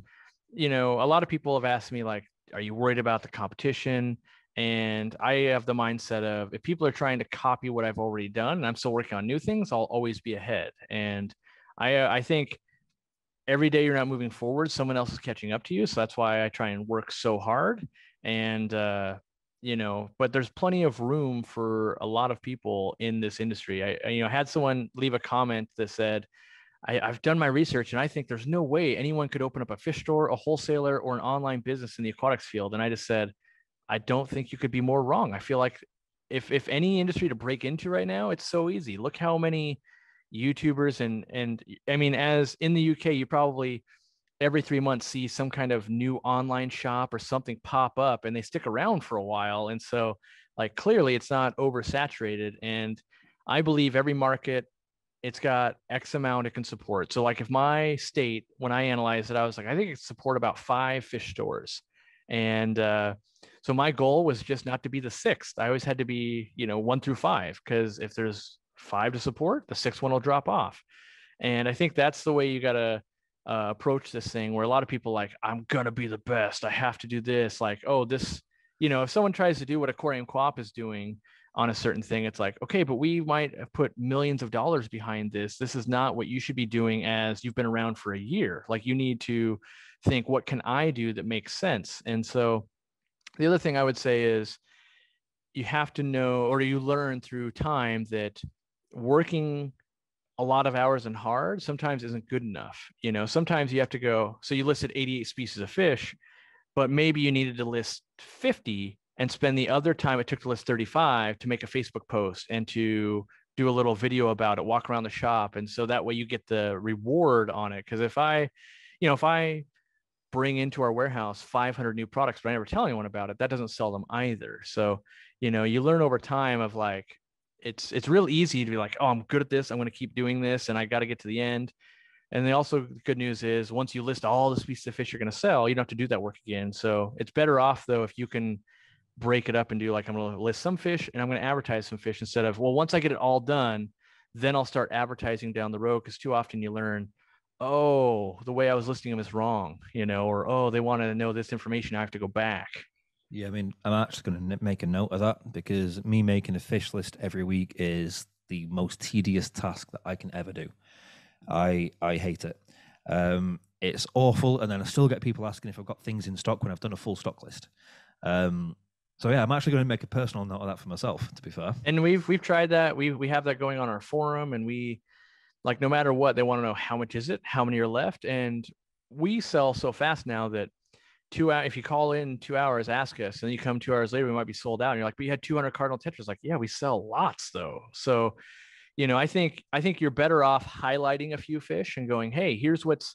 Speaker 2: a lot of people have asked me, like, are you worried about the competition? And I have the mindset of, if people are trying to copy what I've already done and I'm still working on new things, I'll always be ahead. And I think every day you're not moving forward, someone else is catching up to you. So that's why I try and work so hard. And, but there's plenty of room for a lot of people in this industry. I had someone leave a comment that said, I've done my research and I think there's no way anyone could open up a fish store, a wholesaler, or an online business in the aquatics field. And I just said, I don't think you could be more wrong. I feel like if any industry to break into right now, it's so easy. Look how many YouTubers and I mean, as in the UK, you probably every 3 months see some kind of new online shop or something pop up, and they stick around for a while. And so, like, clearly it's not oversaturated. And I believe every market, it's got X amount it can support. So, like, if my state, when I analyzed it, I was like, I think it can support about 5 fish stores. And so my goal was just not to be the 6th. I always had to be, 1 through 5, because if there's 5 to support, the 6th one will drop off. And I think that's the way you got to approach this thing, where a lot of people like, I'm going to be the best, I have to do this. Like, oh, this, if someone tries to do what Aquarium Co-op is doing on a certain thing, it's like, okay, but we might have put millions of dollars behind this. This is not what you should be doing as you've been around for a year. Like, you need to think, what can I do that makes sense? And so the other thing I would say is, you have to know, or you learn through time, that working a lot of hours and hard sometimes isn't good enough. Sometimes you have to go, so you listed 88 species of fish, but maybe you needed to list 50 and spend the other time it took to list 35 to make a Facebook post and to do a little video about it, walk around the shop. And so that way you get the reward on it. Because if I bring into our warehouse 500 new products, but I never tell anyone about it. That doesn't sell them either. So, you learn over time of like, it's real easy to be like, oh, I'm good at this. I'm going to keep doing this and I got to get to the end. And the also good news is once you list all the species of fish you're going to sell, you don't have to do that work again. So it's better off though if you can break it up and do like, I'm going to list some fish and I'm going to advertise some fish instead of, well, once I get it all done, then I'll start advertising down the road. Because too often you learn, oh, the way I was listing them is wrong, or, oh, they wanted to know this information. I have to go back.
Speaker 1: Yeah, I mean, I'm actually going to make a note of that, because me making a fish list every week is the most tedious task that I can ever do. I hate it. It's awful, and then I still get people asking if I've got things in stock when I've done a full stock list. So yeah, I'm actually going to make a personal note of that for myself, to be fair.
Speaker 2: And we've tried that. We have that going on our forum, and we, like, no matter what, they want to know how much is it, how many are left, and we sell so fast now that 2 hours, if you call in 2 hours, ask us, and then you come 2 hours later, we might be sold out. And you're like, but you had 200 cardinal tetras. Like, yeah, we sell lots though. So, I think you're better off highlighting a few fish and going, hey, here's what's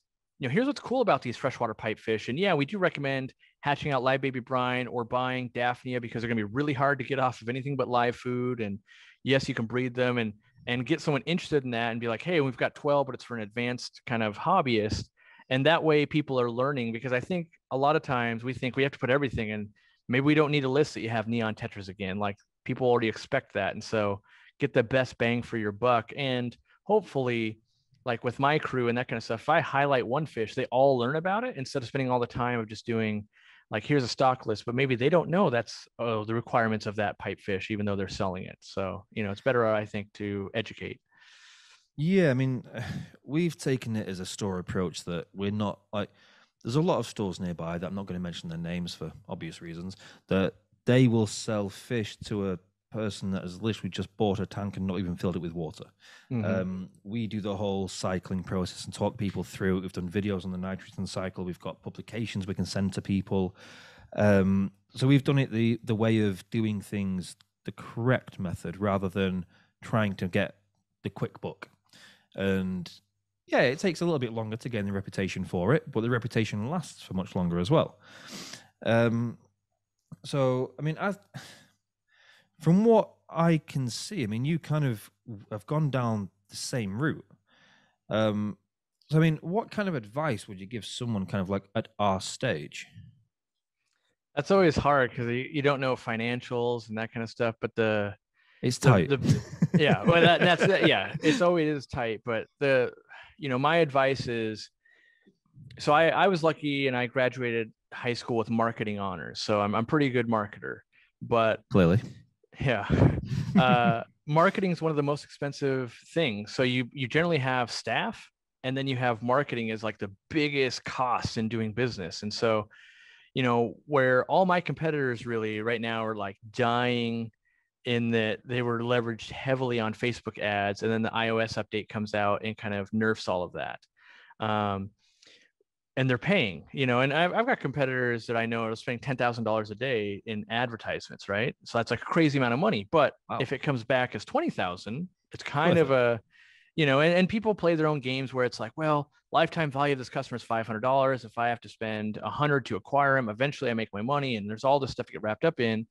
Speaker 2: cool about these freshwater pipefish. And yeah, we do recommend hatching out live baby brine or buying Daphnia, because they're going to be really hard to get off of anything but live food. And yes, you can breed them and get someone interested in that and be like, hey, we've got 12, but it's for an advanced kind of hobbyist. And that way people are learning, because I think a lot of times we think we have to put everything in. Maybe we don't need a list that you have neon tetras again. Like, people already expect that. And so get the best bang for your buck. And hopefully, like with my crew and that kind of stuff, if I highlight one fish, they all learn about it instead of spending all the time of just doing like, here's a stock list, but maybe they don't know that's the requirements of that pipefish, even though they're selling it. So, it's better, I think, to educate.
Speaker 1: Yeah, I mean, we've taken it as a store approach that we're not like, there's a lot of stores nearby that I'm not going to mention their names for obvious reasons, that they will sell fish to a person that has literally just bought a tank and not even filled it with water.
Speaker 2: Mm-hmm.
Speaker 1: We do the whole cycling process and talk people through it. We've done videos on the nitrogen cycle. We've got publications we can send to people. So we've done it the way of doing things the correct method, rather than trying to get the quick buck. And yeah, it takes a little bit longer to gain the reputation for it, but the reputation lasts for much longer as well. So, I mean, from what I can see, I mean, you kind of have gone down the same route. So, I mean, what kind of advice would you give someone kind of like at our stage?
Speaker 2: That's always hard because you don't know financials and that kind of stuff. But
Speaker 1: it's tight.
Speaker 2: Yeah, well, that's yeah, it's always tight. But my advice is, so I was lucky and I graduated high school with marketing honors, so I'm a pretty good marketer. But
Speaker 1: clearly,
Speaker 2: yeah, marketing is one of the most expensive things. So you generally have staff, and then you have marketing as like the biggest cost in doing business. And so, where all my competitors really right now are like dying, in that they were leveraged heavily on Facebook ads, and then the iOS update comes out and kind of nerfs all of that. And they're paying, and I've got competitors that I know are spending $10,000 a day in advertisements, right? So that's like a crazy amount of money. But wow, if it comes back as 20,000, it's kind of a, and people play their own games where it's like, well, lifetime value of this customer is $500. If I have to spend 100 to acquire them, eventually I make my money. And there's all this stuff to get wrapped up in.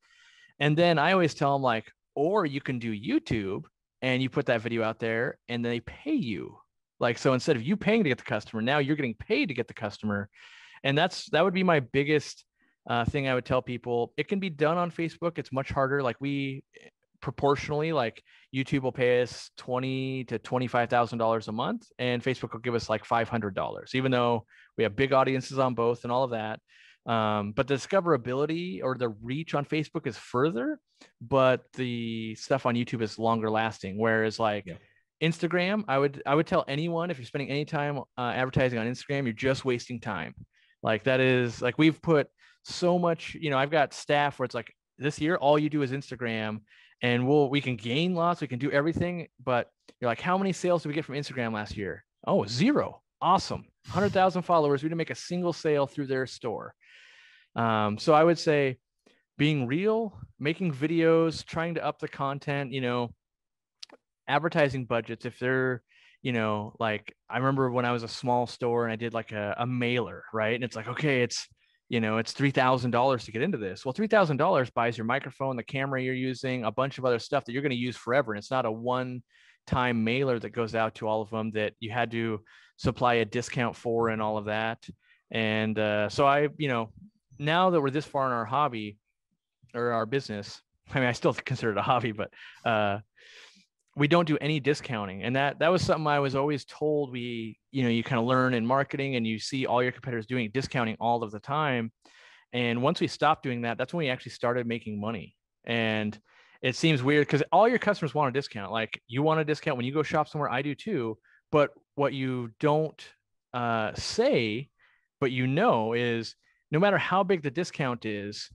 Speaker 2: And then I always tell them, like, or you can do YouTube and you put that video out there and they pay you. Like, so instead of you paying to get the customer, now you're getting paid to get the customer. And that would be my biggest thing I would tell people. It can be done on Facebook. It's much harder. Like, we proportionally, like, YouTube will pay us $20,000 to $25,000 a month, and Facebook will give us like $500, even though we have big audiences on both and all of that. But the discoverability or the reach on Facebook is further, but the stuff on YouTube is longer lasting. Whereas like Instagram, I would tell anyone, if you're spending any time advertising on Instagram, you're just wasting time. Like, that is like, we've put so much, I've got staff where it's like, this year, all you do is Instagram, and we can gain lots, we can do everything. But you're like, how many sales did we get from Instagram last year? Oh, 0. Awesome. 100,000 followers. We didn't make a single sale through their store. So I would say being real, making videos, trying to up the content, advertising budgets. If they're, like I remember when I was a small store and I did like a mailer, right? And it's like, okay, it's $3,000 to get into this. Well, $3,000 buys your microphone, the camera you're using, a bunch of other stuff that you're going to use forever. And it's not a one-time mailer that goes out to all of them that you had to supply a discount for and all of that. And so now that we're this far in our hobby or our business, I mean, I still consider it a hobby, but we don't do any discounting. And that was something I was always told you kind of learn in marketing and you see all your competitors doing discounting all of the time. And once we stopped doing that, that's when we actually started making money. And it seems weird because all your customers want a discount. Like you want a discount when you go shop somewhere, I do too. But what you don't say, but is no matter how big the discount is,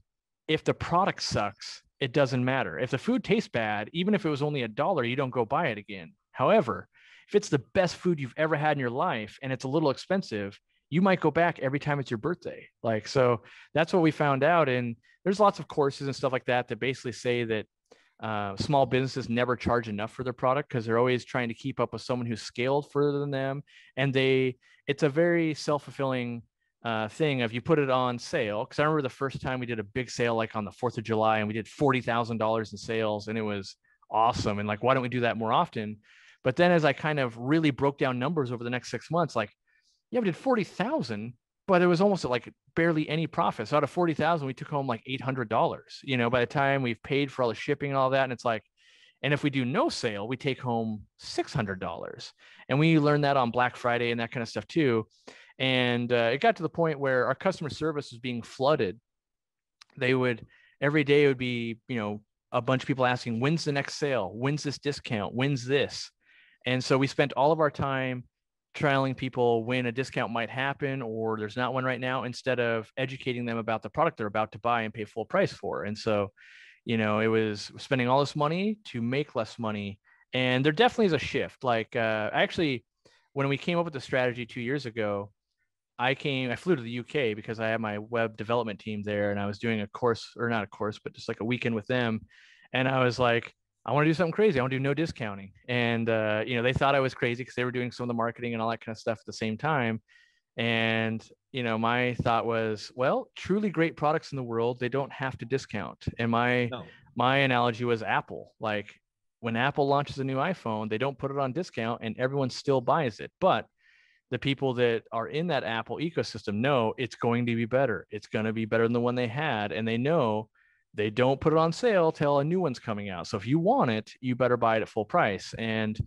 Speaker 2: if the product sucks, it doesn't matter. If the food tastes bad, even if it was only $1, you don't go buy it again. However, if it's the best food you've ever had in your life and it's a little expensive, you might go back every time it's your birthday. Like, so that's what we found out. And there's lots of courses and stuff like that that basically say that small businesses never charge enough for their product because they're always trying to keep up with someone who's scaled further than them. And it's a very self-fulfilling thing of you put it on sale. Because I remember the first time we did a big sale, like on the 4th of July, and we did $40,000 in sales, and it was awesome. And like, why don't we do that more often? But then as I kind of really broke down numbers over the next 6 months, like, yeah, we did 40,000, but it was almost like barely any profit. So out of 40,000, we took home like $800, by the time we've paid for all the shipping and all that. And it's like, and if we do no sale, we take home $600. And we learned that on Black Friday and that kind of stuff too. And it got to the point where our customer service was being flooded. Every day it would be, a bunch of people asking, when's the next sale? When's this discount? When's this? And so we spent all of our time trailing people when a discount might happen or there's not one right now, instead of educating them about the product they're about to buy and pay full price for. And so, it was spending all this money to make less money. And there definitely is a shift. Like actually, when we came up with the strategy 2 years ago, I flew to the UK because I had my web development team there and I was doing a course, or not a course, but just like a weekend with them. And I was like, I want to do something crazy. I want to do no discounting. And, they thought I was crazy because they were doing some of the marketing and all that kind of stuff at the same time. And, my thought was, well, truly great products in the world, they don't have to discount. And my analogy was Apple. Like when Apple launches a new iPhone, they don't put it on discount and everyone still buys it. But the people that are in that Apple ecosystem know it's going to be better. It's going to be better than the one they had. And they know they don't put it on sale till a new one's coming out. So if you want it, you better buy it at full price. And,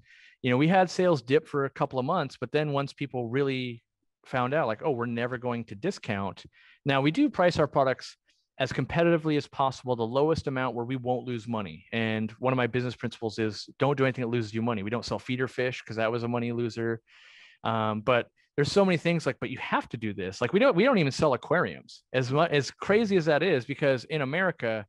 Speaker 2: we had sales dip for a couple of months, but then once people really found out like, oh, we're never going to discount. Now we do price our products as competitively as possible, the lowest amount where we won't lose money. And one of my business principles is don't do anything that loses you money. We don't sell feeder fish because that was a money loser. But there's so many things but you have to do this. Like we don't even sell aquariums, as crazy as that is, because in America,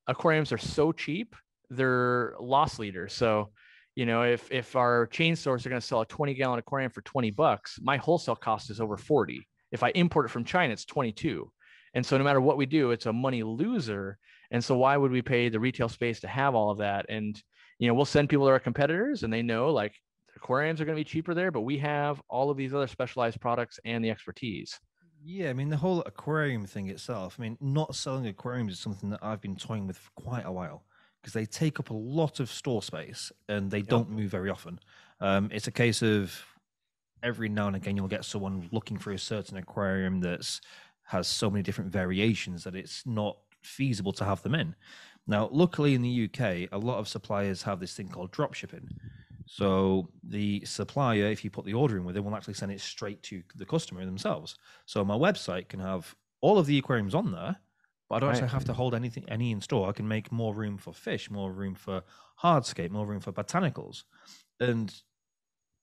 Speaker 2: aquariums are so cheap, they're loss leaders. So, if our chain stores are going to sell a 20-gallon aquarium for $20, my wholesale cost is over 40. If I import it from China, it's 22. And so no matter what we do, it's a money loser. And so why would we pay the retail space to have all of that? And, we'll send people to our competitors and they know like, aquariums are going to be cheaper there, but we have all of these other specialized products and the expertise.
Speaker 1: Yeah, I mean, the whole aquarium thing itself, I mean, not selling aquariums is something that I've been toying with for quite a while because they take up a lot of store space and they don't move very often. It's a case of every now and again, you'll get someone looking for a certain aquarium that has so many different variations that it's not feasible to have them in. Now, luckily in the UK, a lot of suppliers have this thing called drop shipping. So the supplier, if you put the order in with them, will actually send it straight to the customer themselves. So my website can have all of the aquariums on there, but I don't actually have to hold any in store. I can make more room for fish, more room for hardscape, more room for botanicals. And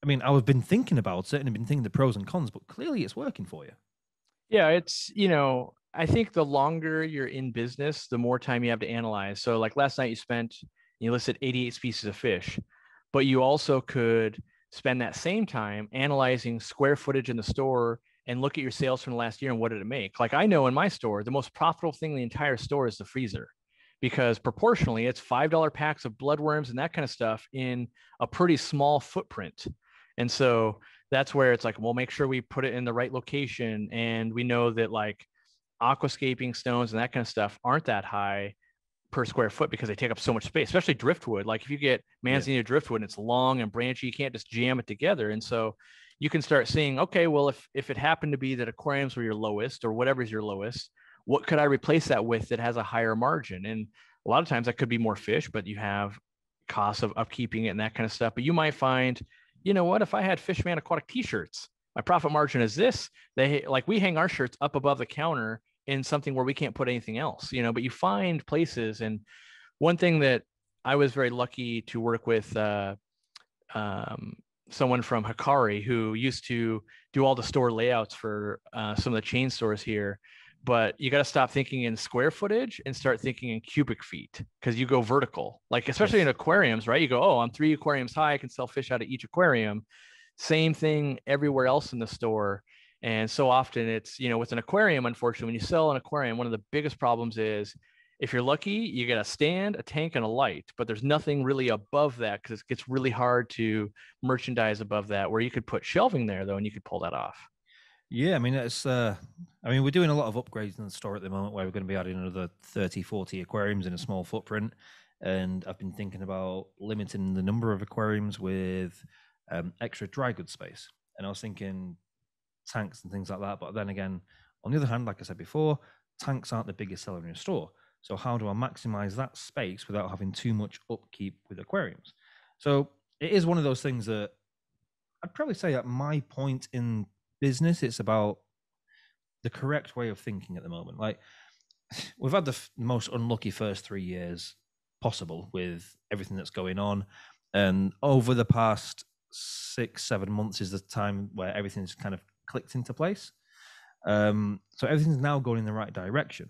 Speaker 1: I mean, I've been thinking about it and I've been thinking the pros and cons, but clearly it's working for you.
Speaker 2: Yeah, it's, I think the longer you're in business, the more time you have to analyze. So like last night you listed 88 species of fish. But you also could spend that same time analyzing square footage in the store and look at your sales from the last year and what did it make. Like I know in my store, the most profitable thing in the entire store is the freezer, because proportionally it's $5 packs of bloodworms and that kind of stuff in a pretty small footprint. And so that's where it's like, we'll make sure we put it in the right location. And we know that like aquascaping stones and that kind of stuff aren't that high per square foot because they take up so much space, especially driftwood. Like if you get manzanita driftwood and it's long and branchy, you can't just jam it together. And so you can start seeing, okay, well, if it happened to be that aquariums were your lowest or whatever is your lowest, what could I replace that with that has a higher margin? And a lot of times that could be more fish, but you have costs of upkeeping it and that kind of stuff. But you might find, you know what, if I had Fishman Aquatic t-shirts, my profit margin is this. They like, we hang our shirts up above the counter in something where we can't put anything else, you know, but you find places. And one thing that I was very lucky to work with someone from Hikari who used to do all the store layouts for some of the chain stores here. But you got to stop thinking in square footage and start thinking in cubic feet because you go vertical, like especially in aquariums, right? You go, oh, I'm 3 aquariums high. I can sell fish out of each aquarium. Same thing everywhere else in the store. And so often it's, you know, with an aquarium, unfortunately, when you sell an aquarium, one of the biggest problems is if you're lucky, you get a stand, a tank, and a light, but there's nothing really above that because it gets really hard to merchandise above that, where you could put shelving there, though, and you could pull that off.
Speaker 1: Yeah, I mean, it's, I mean, we're doing a lot of upgrades in the store at the moment where we're going to be adding another 30, 40 aquariums in a small footprint. And I've been thinking about limiting the number of aquariums with extra dry goods space. And I was thinking tanks and things like that. But then again, on the other hand, like I said before, tanks aren't the biggest seller in your store. So how do I maximize that space without having too much upkeep with aquariums? So it is one of those things that I'd probably say at my point in business, it's about the correct way of thinking at the moment. Like we've had the most unlucky first 3 years possible with everything that's going on. And over the past 6-7 months is the time where everything's kind of clicked into place. So everything's now going in the right direction.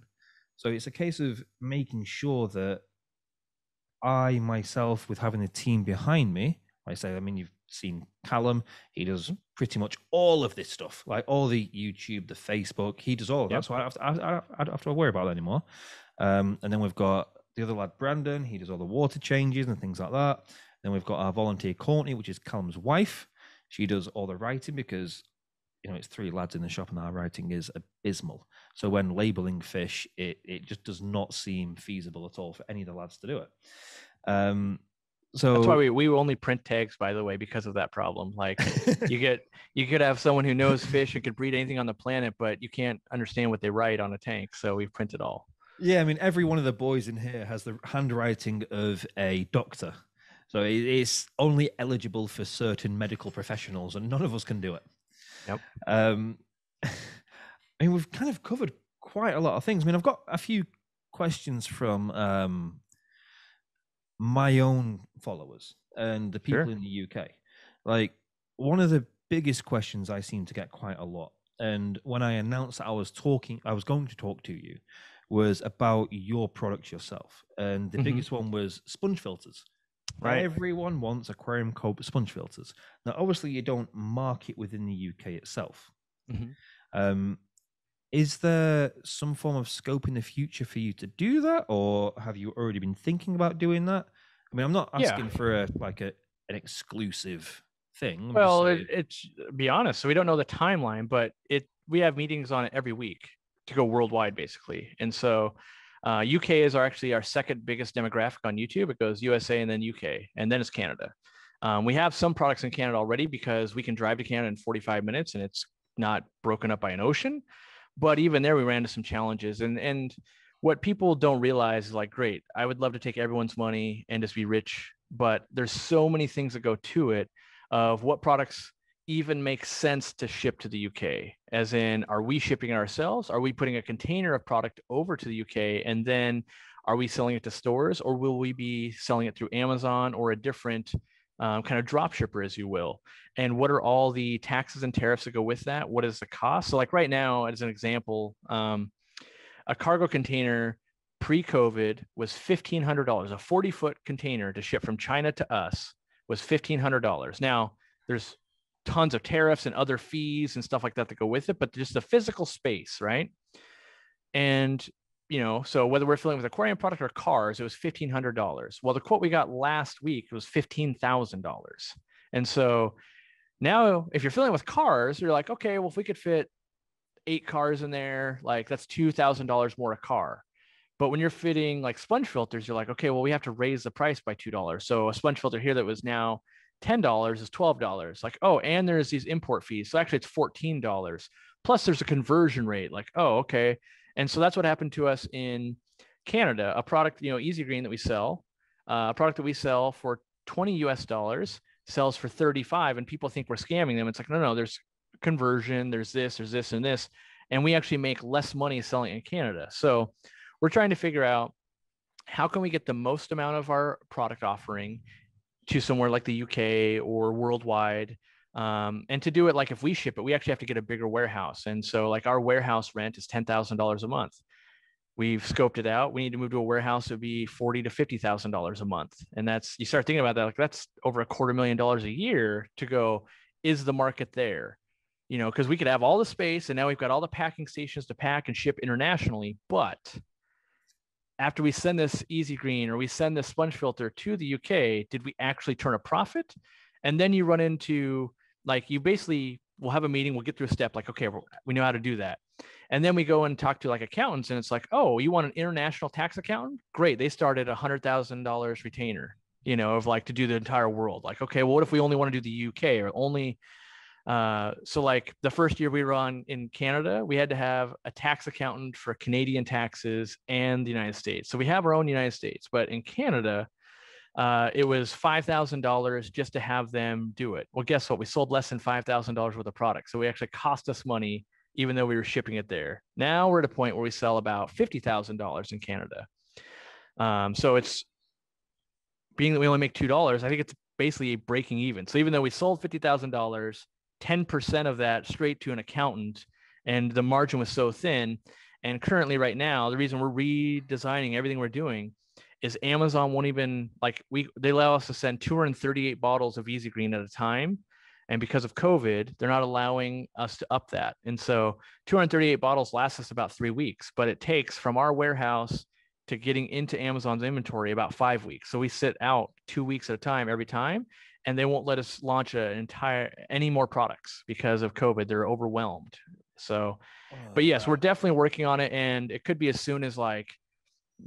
Speaker 1: So it's a case of making sure that I myself, with having a team behind me, like I say, I mean, you've seen Callum, he does pretty much all of this stuff, like all the YouTube, the Facebook, he does all of that. So I don't have to worry about that anymore. And then we've got the other lad, Brandon, he does all the water changes and things like that. Then we've got our volunteer, Courtney, which is Callum's wife. She does all the writing because, you know, it's 3 lads in the shop and our writing is abysmal. So when labeling fish, it just does not seem feasible at all for any of the lads to do it. So
Speaker 2: that's why we only print tags, by the way, because of that problem. Like you could have someone who knows fish and could breed anything on the planet, but you can't understand what they write on a tank. So we print it all.
Speaker 1: Yeah, I mean, every one of the boys in here has the handwriting of a doctor. So it's only eligible for certain medical professionals, and none of us can do it.
Speaker 2: Yep.
Speaker 1: I mean, we've kind of covered quite a lot of things. I mean, I've got a few questions from my own followers and the people in the UK. Like, one of the biggest questions I seem to get quite a lot, and when I announced that I was going to talk to you, was about your product yourself. And the biggest one was sponge filters. Right. Everyone wants Aquarium Co-Op sponge filters. Now, obviously, you don't market within the UK itself. Is there some form of scope in the future for you to do that, or have you already been thinking about doing that? I mean, I'm not asking for an exclusive thing.
Speaker 2: Well, it's be honest. So we don't know the timeline, but we have meetings on it every week to go worldwide, basically. And so UK is actually our second biggest demographic on YouTube. It goes USA and then UK, and then it's Canada. We have some products in Canada already because we can drive to Canada in 45 minutes and it's not broken up by an ocean. But even there, we ran into some challenges. And what people don't realize is like, great, I would love to take everyone's money and just be rich. But there's so many things that go to it of what products even make sense to ship to the UK. As in, are we shipping it ourselves? Are we putting a container of product over to the UK? And then are we selling it to stores, or will we be selling it through Amazon or a different kind of drop shipper, as you will? And what are all the taxes and tariffs that go with that? What is the cost? So like right now, as an example, a cargo container pre-COVID was $1,500. A 40-foot container to ship from China to us was $1,500. Now, there's tons of tariffs and other fees and stuff like that go with it, but just the physical space, right? And, you know, so whether we're filling with aquarium product or cars, it was $1,500. Well, the quote we got last week was $15,000. And so Now, if you're filling with cars, you're like, okay, well, if we could fit 8 cars in there, like that's $2,000 more a car. But when you're fitting like sponge filters, you're like, okay, well, we have to raise the price by $2. So a sponge filter here that was now $10 is $12. Like, oh, and there's these import fees. So actually it's $14. Plus there's a conversion rate. Like, oh, okay. And so that's what happened to us in Canada. A product, Easy Green that we sell, a product that we sell for 20 US dollars sells for 35, and people think we're scamming them. It's like, no, there's conversion, there's this, and this. And we actually make less money selling in Canada. So we're trying to figure out how can we get the most amount of our product offering to somewhere like the UK or worldwide. And to do it, like if we ship it, we actually have to get a bigger warehouse. And so like our warehouse rent is $10,000 a month. We've scoped it out. We need to move to a warehouse that would be $40,000 to $50,000 a month. And that's, you start thinking about that, like that's over $250,000 a year to go, is the market there? Because we could have all the space and now we've got all the packing stations to pack and ship internationally. But after we send this Easy Green or we send this sponge filter to the UK, did we actually turn a profit? And then you run into, like, you basically will have a meeting, we'll get through a step, like, okay, we know how to do that. And then we go and talk to like accountants and it's like, oh, you want an international tax accountant? Great. They started $100,000 retainer, of like to do the entire world. Like, okay, well, what if we only want to do the UK or only, so like the first year we were on in Canada, we had to have a tax accountant for Canadian taxes and the United States. So we have our own United States, but in Canada, it was $5,000 just to have them do it. Well, guess what? We sold less than $5,000 worth of product. So we actually cost us money, even though we were shipping it there. Now we're at a point where we sell about $50,000 in Canada. So it's, being that we only make $2, I think it's basically breaking even. So even though we sold $50,000, 10% of that straight to an accountant, and the margin was so thin. And currently right now, the reason we're redesigning everything we're doing is Amazon won't even, like, they allow us to send 238 bottles of Easy Green at a time. And because of COVID, they're not allowing us to up that. And so 238 bottles lasts us about 3 weeks, but it takes from our warehouse to getting into Amazon's inventory about 5 weeks. So we sit out 2 weeks at a time every time, and they won't let us launch any more products because of COVID. They're overwhelmed. So, but yes, we're definitely working on it, and it could be as soon as like,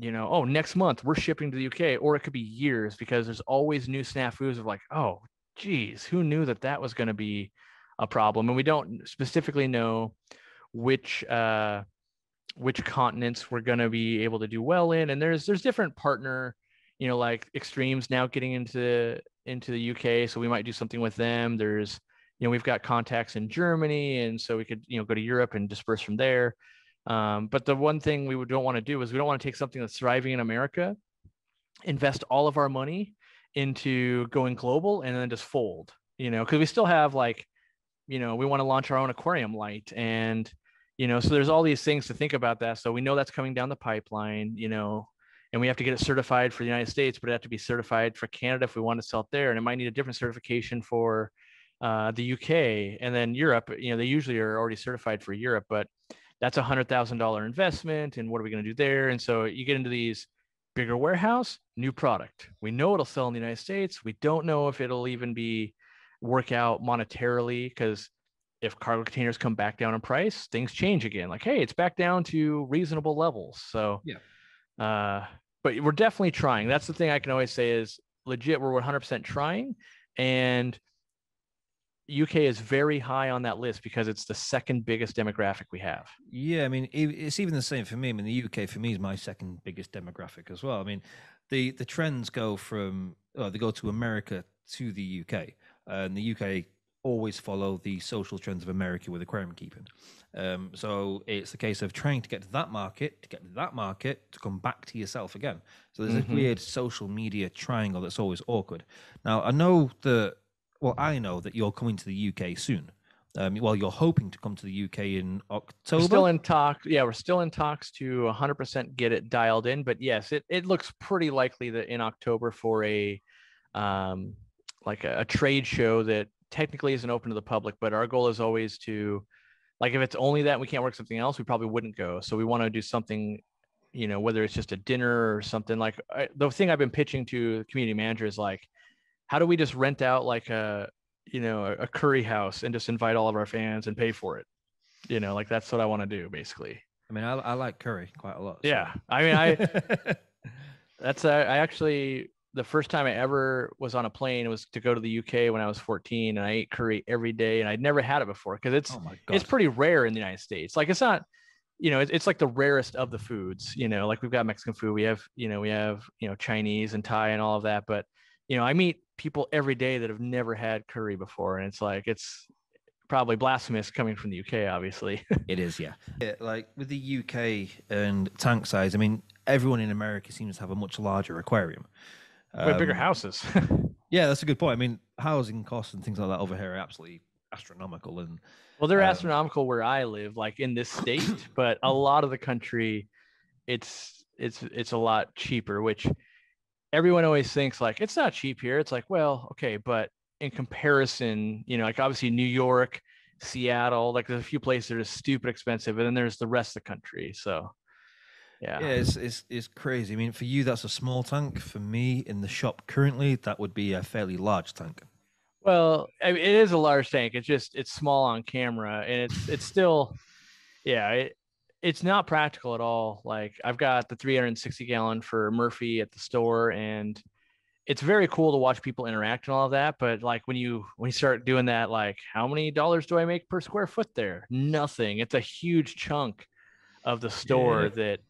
Speaker 2: oh, next month we're shipping to the UK, or it could be years because there's always new snafus of like, oh, geez, who knew that was going to be a problem? And we don't specifically know which continents we're going to be able to do well in. And there's different partner, like Extremes now getting into the UK. So we might do something with them. There's, we've got contacts in Germany. And so we could, go to Europe and disperse from there. But the one thing we don't want to do is we don't want to take something that's thriving in America, invest all of our money into going global and then just fold, because we still have like, we want to launch our own aquarium light, and so there's all these things to think about that. So we know that's coming down the pipeline, and we have to get it certified for the United States, but it have to be certified for Canada if we want to sell it there. And it might need a different certification for the UK, and then Europe, they usually are already certified for Europe, but that's $100,000 investment. And what are we going to do there? And so you get into these bigger warehouse, new product. We know it'll sell in the United States. We don't know if it'll even work out monetarily, because if cargo containers come back down in price, things change again. Like, hey, it's back down to reasonable levels. So, yeah. But we're definitely trying. That's the thing I can always say is legit. We're 100% trying, and UK is very high on that list because it's the second biggest demographic we have.
Speaker 1: Yeah, I mean, it's even the same for me. I mean, the UK for me is my second biggest demographic as well. I mean, the trends go from they go to America to the UK, and the UK always follow the social trends of America with aquarium keeping. So it's a case of trying to get to that market, to come back to yourself again. So there's a weird social media triangle that's always awkward. Now, I know that you're coming to the UK soon. You're hoping to come to the UK in October.
Speaker 2: We're still in talks. Yeah, we're still in talks to 100% get it dialed in. But yes, it looks pretty likely that in October for a trade show that technically isn't open to the public. But our goal is always to, like, if it's only that and we can't work something else, we probably wouldn't go. So we want to do something, whether it's just a dinner or something. Like the thing I've been pitching to the community manager is like, how do we just rent out like a a curry house and just invite all of our fans and pay for it. Like that's what I want to do basically.
Speaker 1: I mean, I like curry quite a lot.
Speaker 2: Yeah.
Speaker 1: So.
Speaker 2: I mean, I actually, the first time I ever was on a plane was to go to the UK when I was 14, and I ate curry every day, and I'd never had it before because
Speaker 1: Oh my
Speaker 2: it's
Speaker 1: God.
Speaker 2: pretty rare in the United States. Like it's not, it's like the rarest of the foods. Like we've got Mexican food, we have Chinese and Thai and all of that, but I meet people every day that have never had curry before, and it's probably blasphemous coming from the UK, obviously.
Speaker 1: It is, yeah. Like with the UK and tank size, I mean, everyone in America seems to have a much larger aquarium.
Speaker 2: We have bigger houses.
Speaker 1: Yeah, that's a good point. I mean, housing costs and things like that over here are absolutely astronomical. And
Speaker 2: Well, they're astronomical where I live, like in this state, but a lot of the country, it's a lot cheaper, which everyone always thinks like it's not cheap here. It's like, well, okay, but in comparison, like obviously New York, Seattle, like there's a few places that are stupid expensive, and then there's the rest of the country. So yeah.
Speaker 1: It's crazy. I mean, for you, that's a small tank. For me, in the shop currently, that would be a fairly large tank.
Speaker 2: Well, I mean, it is a large tank. It's small on camera, and it's still, yeah, it's not practical at all. Like I've got the 360 gallon for Murphy at the store, and it's very cool to watch people interact and all of that. But like when you start doing that, like how many dollars do I make per square foot there? Nothing. It's a huge chunk of the store
Speaker 1: Yeah.
Speaker 2: that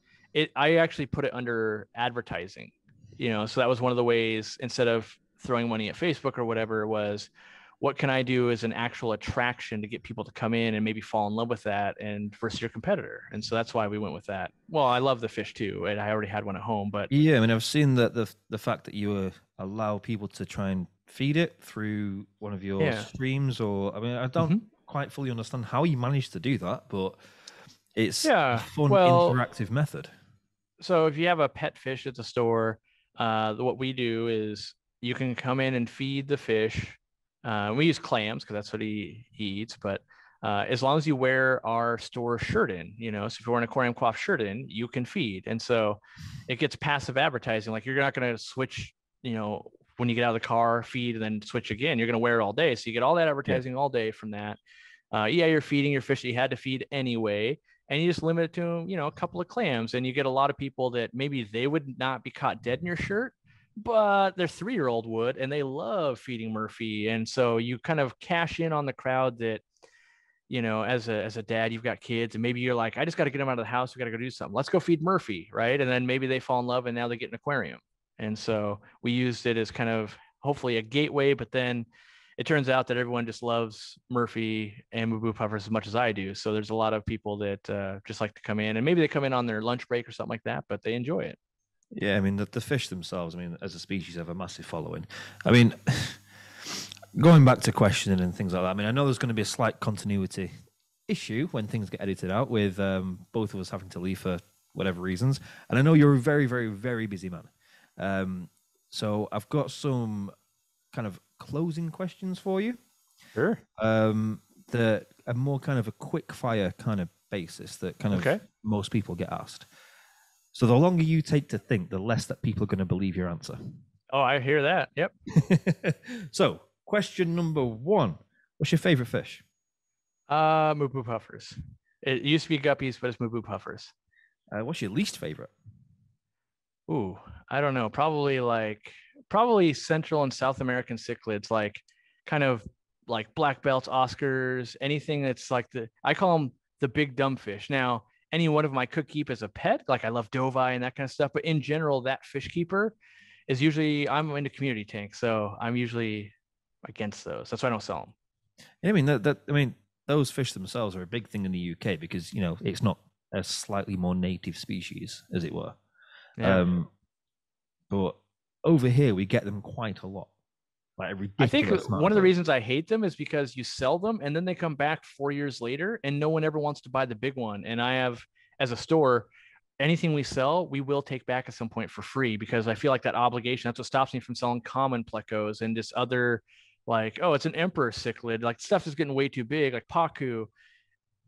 Speaker 2: I actually put it under advertising. So that was one of the ways, instead of throwing money at Facebook or whatever, was what can I do as an actual attraction to get people to come in and maybe fall in love with that and versus your competitor. And so that's why we went with that. Well, I love the fish too, and I already had one at home, but
Speaker 1: Yeah, I mean, I've seen that the fact that you allow people to try and feed it through one of your streams, or I mean, I don't quite fully understand how you managed to do that, but it's a fun interactive method.
Speaker 2: So if you have a pet fish at the store, what we do is you can come in and feed the fish. We use clams because that's what he eats, but as long as you wear our store shirt in, so if you wear an Aquarium Co-Op shirt in, you can feed. And so it gets passive advertising. Like you're not going to switch, when you get out of the car, feed, and then switch again. You're going to wear it all day. So you get all that advertising all day from that. You're feeding your fish that you had to feed anyway, and you just limit it to, a couple of clams, and you get a lot of people that maybe they would not be caught dead in your shirt, but their 3-year-old would, and they love feeding Murphy. And so you kind of cash in on the crowd that, as a dad, you've got kids, and maybe you're like, I just got to get them out of the house. We got to go do something. Let's go feed Murphy. Right. And then maybe they fall in love and now they get an aquarium. And so we used it as kind of hopefully a gateway, but then it turns out that everyone just loves Murphy and Mubu puffers as much as I do. So there's a lot of people that just like to come in, and maybe they come in on their lunch break or something like that, but they enjoy it.
Speaker 1: Yeah, I mean, the fish themselves, I mean, as a species, have a massive following. I mean, going back to questioning and things like that, I mean, I know there's going to be a slight continuity issue when things get edited out with both of us having to leave for whatever reasons. And I know you're a very, very, very busy man. So I've got some kind of closing questions for you.
Speaker 2: Sure.
Speaker 1: That are more kind of a quick fire kind of basis that kind of most people get asked. So the longer you take to think, the less that people are going to believe your answer.
Speaker 2: Oh, I hear that. Yep.
Speaker 1: So question number 1, what's your favorite fish?
Speaker 2: Mubu puffers. It used to be guppies, but it's Mubu puffers.
Speaker 1: What's your least favorite?
Speaker 2: Ooh, I don't know. Probably Central and South American cichlids, like kind of like black belts, Oscars, anything that's like I call them the big dumb fish. Now, any one of my could keep as a pet, like I love Dovi and that kind of stuff. But in general, that fish keeper is usually, I'm into community tanks, so I'm usually against those. That's why I don't sell them.
Speaker 1: Yeah, I mean, those fish themselves are a big thing in the UK because it's not a slightly more native species, as it were. Yeah. But over here we get them quite a lot. Like
Speaker 2: I think one of the reasons I hate them is because you sell them and then they come back 4 years later and no one ever wants to buy the big one. And I have, as a store, anything we sell, we will take back at some point for free because I feel like that obligation, that's what stops me from selling common plecos and just other like, oh, it's an emperor cichlid. Like stuff is getting way too big, like Paku.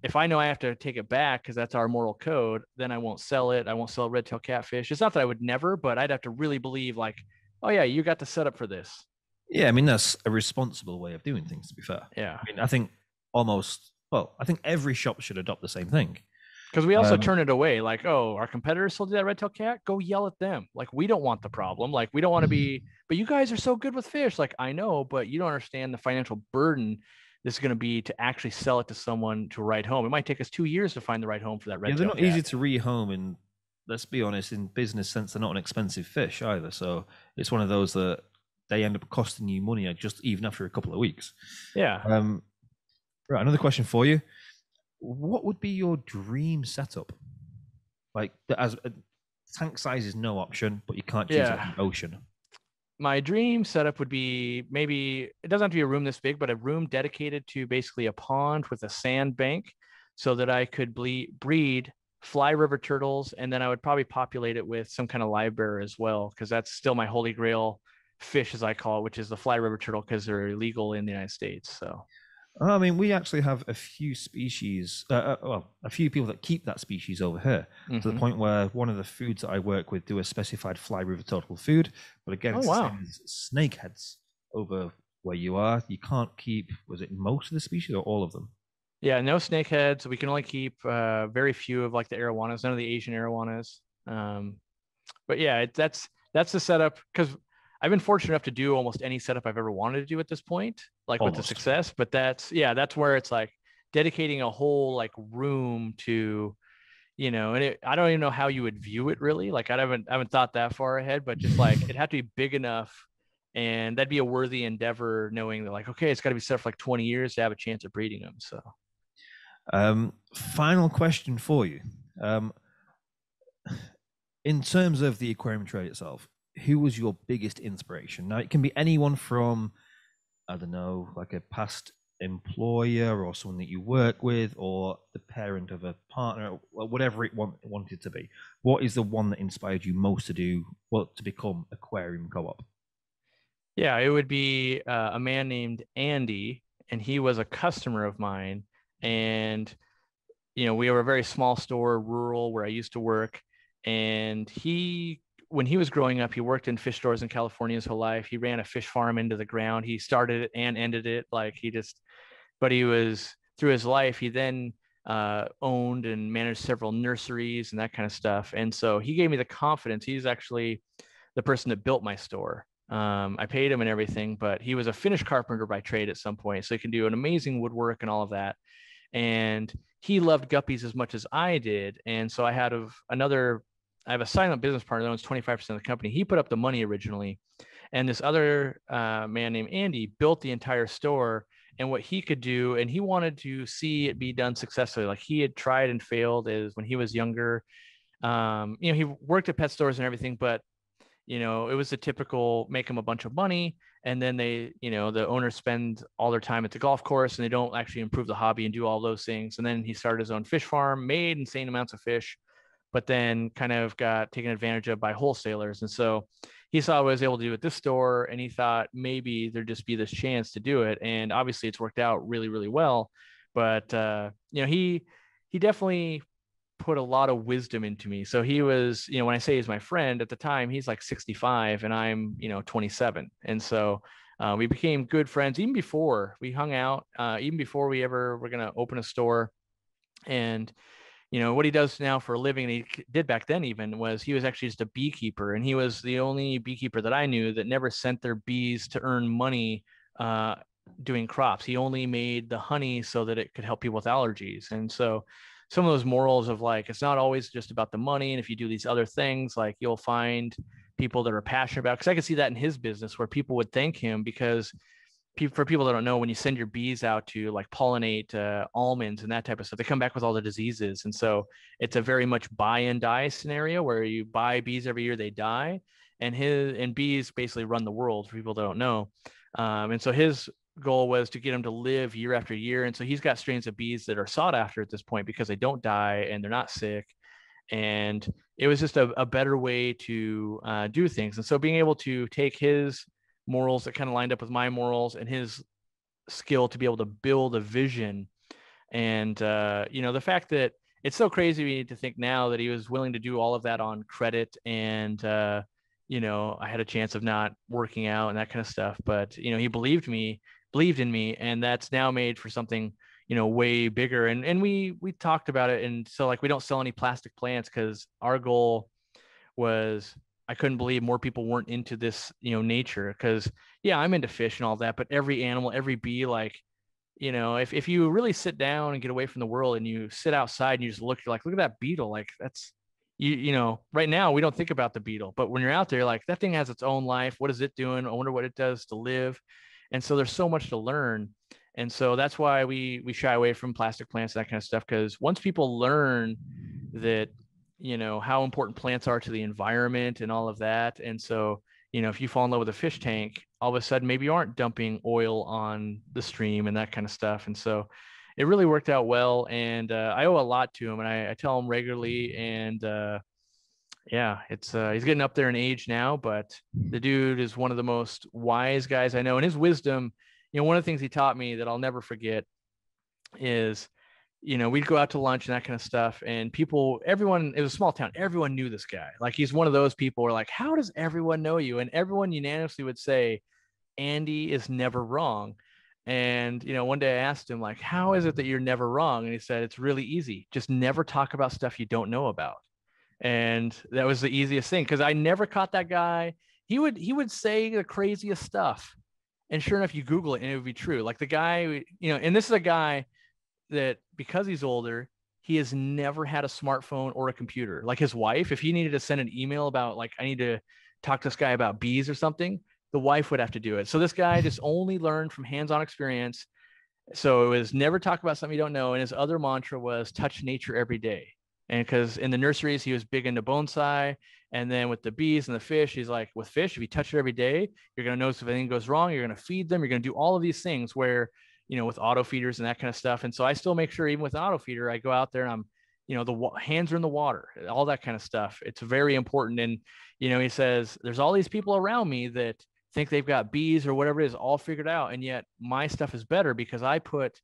Speaker 2: If I know I have to take it back because that's our moral code, then I won't sell it. I won't sell red-tailed catfish. It's not that I would never, but I'd have to really believe like, oh yeah, you got the setup for this.
Speaker 1: Yeah, I mean that's a responsible way of doing things. To be fair,
Speaker 2: Yeah.
Speaker 1: I mean I think I think every shop should adopt the same thing.
Speaker 2: Because we also
Speaker 1: Um,
Speaker 2: turn it away, like, oh, our competitors still do that red tail cat. Go yell at them. Like, we don't want the problem. Like, we don't want to be. But you guys are so good with fish. Like, I know, but you don't understand the financial burden this is going to be to actually sell it to someone to write home. It might take us 2 years to find the right home for that
Speaker 1: yeah,
Speaker 2: red
Speaker 1: they're
Speaker 2: tail
Speaker 1: not
Speaker 2: cat.
Speaker 1: easy to rehome, and let's be honest, in business sense, they're not an expensive fish either. So it's one of those that they end up costing you money just even after a couple of weeks.
Speaker 2: Yeah.
Speaker 1: Um, right, another question for you: what would be your dream setup? Like, as a tank size is no option, but you can't choose like
Speaker 2: Yeah.
Speaker 1: the ocean.
Speaker 2: My dream setup would be, maybe it doesn't have to be a room this big, but a room dedicated to basically a pond with a sand bank so that I could breed fly river turtles. And then I would probably populate it with some kind of live bearer as well, because that's still my holy grail fish, as I call it, which is the fly river turtle, because they're illegal in the United States. So,
Speaker 1: I mean, we actually have a few species, well, a few people that keep that species over here to the
Speaker 2: mm-hmm.
Speaker 1: point where one of the foods that I work with do a specified fly river turtle food. But again,
Speaker 2: Oh,
Speaker 1: it's the
Speaker 2: wow.
Speaker 1: same as snakeheads over where you are. You can't keep, was it most of the species or all of them?
Speaker 2: Yeah, no snakeheads. We can only keep very few of like the arowanas, none of the Asian arowanas. But yeah, that's the setup, because I've been fortunate enough to do almost any setup I've ever wanted to do at this point, like with the
Speaker 1: Almost.
Speaker 2: success. But that's where it's like dedicating a whole like room to, and I don't even know how you would view it really. Like, I haven't thought that far ahead, but just like it had to be big enough, and that'd be a worthy endeavor, knowing that, like, okay, it's got to be set for like 20 years to have a chance of breeding them. So.
Speaker 1: Final question for you. Um, in terms of the aquarium trade itself, who was your biggest inspiration? Now, it can be anyone from, I don't know, like a past employer or someone that you work with or the parent of a partner, or whatever wanted to be. What is the one that inspired you most to do, well, to become Aquarium Co-op?
Speaker 2: Yeah, it would be a man named Andy, and he was a customer of mine. And we were a very small store, rural, where I used to work. And when he was growing up, he worked in fish stores in California his whole life. He ran a fish farm into the ground. He started it and ended it. Like, but he was, through his life, he then owned and managed several nurseries and that kind of stuff. And so he gave me the confidence. He's actually the person that built my store. I paid him and everything, but he was a finish carpenter by trade at some point. So he can do an amazing woodwork and all of that. And he loved guppies as much as I did. And so I have a silent business partner that owns 25% of the company. He put up the money originally. And this other man named Andy built the entire store and what he could do. And he wanted to see it be done successfully. Like, he had tried and failed as when he was younger. He worked at pet stores and everything, but it was the typical make them a bunch of money, and then the owners spend all their time at the golf course and they don't actually improve the hobby and do all those things. And then he started his own fish farm, made insane amounts of fish, but then kind of got taken advantage of by wholesalers. And so he saw what I was able to do at this store, and he thought maybe there'd just be this chance to do it. And obviously it's worked out really, really well. But he definitely put a lot of wisdom into me. So he was, when I say he's my friend, at the time he's like 65 and I'm, 27. And so we became good friends even before we hung out, even before we ever were going to open a store. And what he does now for a living, and he did back then even, was he was actually just a beekeeper. And he was the only beekeeper that I knew that never sent their bees to earn money doing crops. He only made the honey so that it could help people with allergies. And so some of those morals of, like, it's not always just about the money. And if you do these other things, like, you'll find people that are passionate about, because I could see that in his business where people would thank him because for people that don't know, when you send your bees out to like pollinate almonds and that type of stuff, they come back with all the diseases. And so it's a very much buy and die scenario where you buy bees every year, they die. And bees basically run the world for people that don't know. And so his goal was to get them to live year after year. And so he's got strains of bees that are sought after at this point because they don't die and they're not sick. And it was just a better way to do things. And so being able to take his morals that kind of lined up with my morals and his skill to be able to build a vision. And, the fact that it's so crazy to think now that he was willing to do all of that on credit and, I had a chance of not working out and that kind of stuff. But, he believed in me, and that's now made for something, way bigger. And we talked about it. And so like, we don't sell any plastic plants because our goal was, I couldn't believe more people weren't into this, nature. Cause yeah, I'm into fish and all that, but every animal, every bee, like, if you really sit down and get away from the world and you sit outside and you just look, you're like, look at that beetle. Like that's, right now we don't think about the beetle, but when you're out there, like that thing has its own life. What is it doing? I wonder what it does to live. And so there's so much to learn. And so that's why we shy away from plastic plants, that kind of stuff. Cause once people learn that, how important plants are to the environment and all of that. And so, if you fall in love with a fish tank, all of a sudden maybe you aren't dumping oil on the stream and that kind of stuff. And so it really worked out well. And I owe a lot to him, and I tell him regularly. And yeah, it's he's getting up there in age now, but the dude is one of the most wise guys I know. And his wisdom, one of the things he taught me that I'll never forget is, we'd go out to lunch and that kind of stuff. And everyone, it was a small town. Everyone knew this guy. Like, he's one of those people where like, how does everyone know you? And everyone unanimously would say, Andy is never wrong. And, one day I asked him, like, how is it that you're never wrong? And he said, it's really easy. Just never talk about stuff you don't know about. And that was the easiest thing, because I never caught that guy. He would say the craziest stuff. And sure enough, you Google it and it would be true. Like the guy, and this is a guy that, because he's older, he has never had a smartphone or a computer. Like his wife, if he needed to send an email about, like, I need to talk to this guy about bees or something, the wife would have to do it. So this guy just only learned from hands-on experience. So it was never talk about something you don't know. And his other mantra was touch nature every day. And because in the nurseries, he was big into bonsai. And then with the bees and the fish, he's like, with fish, if you touch it every day, you're going to notice if anything goes wrong. You're going to feed them. You're going to do all of these things where, with auto feeders and that kind of stuff. And so I still make sure, even with an auto feeder, I go out there and I'm, the hands are in the water, all that kind of stuff. It's very important. And, he says, there's all these people around me that think they've got bees or whatever it is all figured out. And yet my stuff is better because I put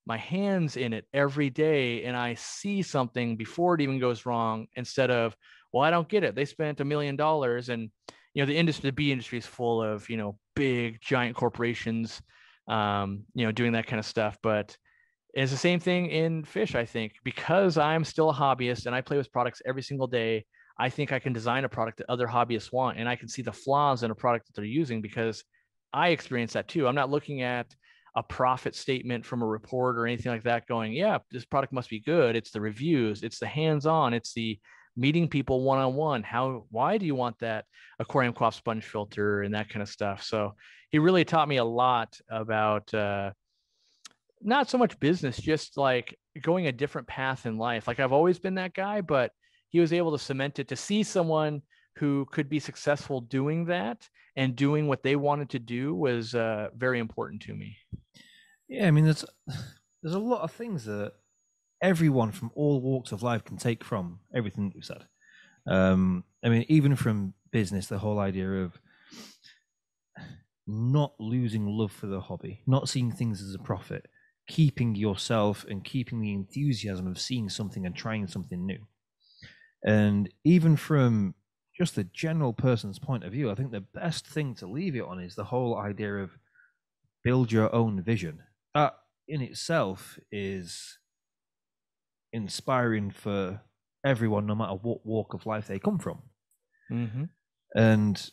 Speaker 2: my hands in it every day and I see something before it even goes wrong, instead of, well, I don't get it. They spent $1 million. And, the bee industry is full of, big giant corporations, doing that kind of stuff. But it's the same thing in fish, I think, because I'm still a hobbyist and I play with products every single day. I think I can design a product that other hobbyists want, and I can see the flaws in a product that they're using because I experience that too. I'm not looking at a profit statement from a report or anything like that going, yeah, this product must be good. It's the reviews, it's the hands-on, it's the meeting people one-on-one. Why do you want that Aquarium Co-Op sponge filter and that kind of stuff? So he really taught me a lot about not so much business, just like going a different path in life. Like I've always been that guy, but he was able to cement it, to see someone who could be successful doing that and doing what they wanted to do was very important to me.
Speaker 1: Yeah, I mean, there's a lot of things that everyone from all walks of life can take from everything that you said. I mean, even from business, the whole idea of not losing love for the hobby, not seeing things as a profit, keeping yourself and keeping the enthusiasm of seeing something and trying something new. And even from just the general person's point of view, I think the best thing to leave it on is the whole idea of build your own vision. That in itself is inspiring for everyone, no matter what walk of life they come from.
Speaker 2: Mm-hmm.
Speaker 1: And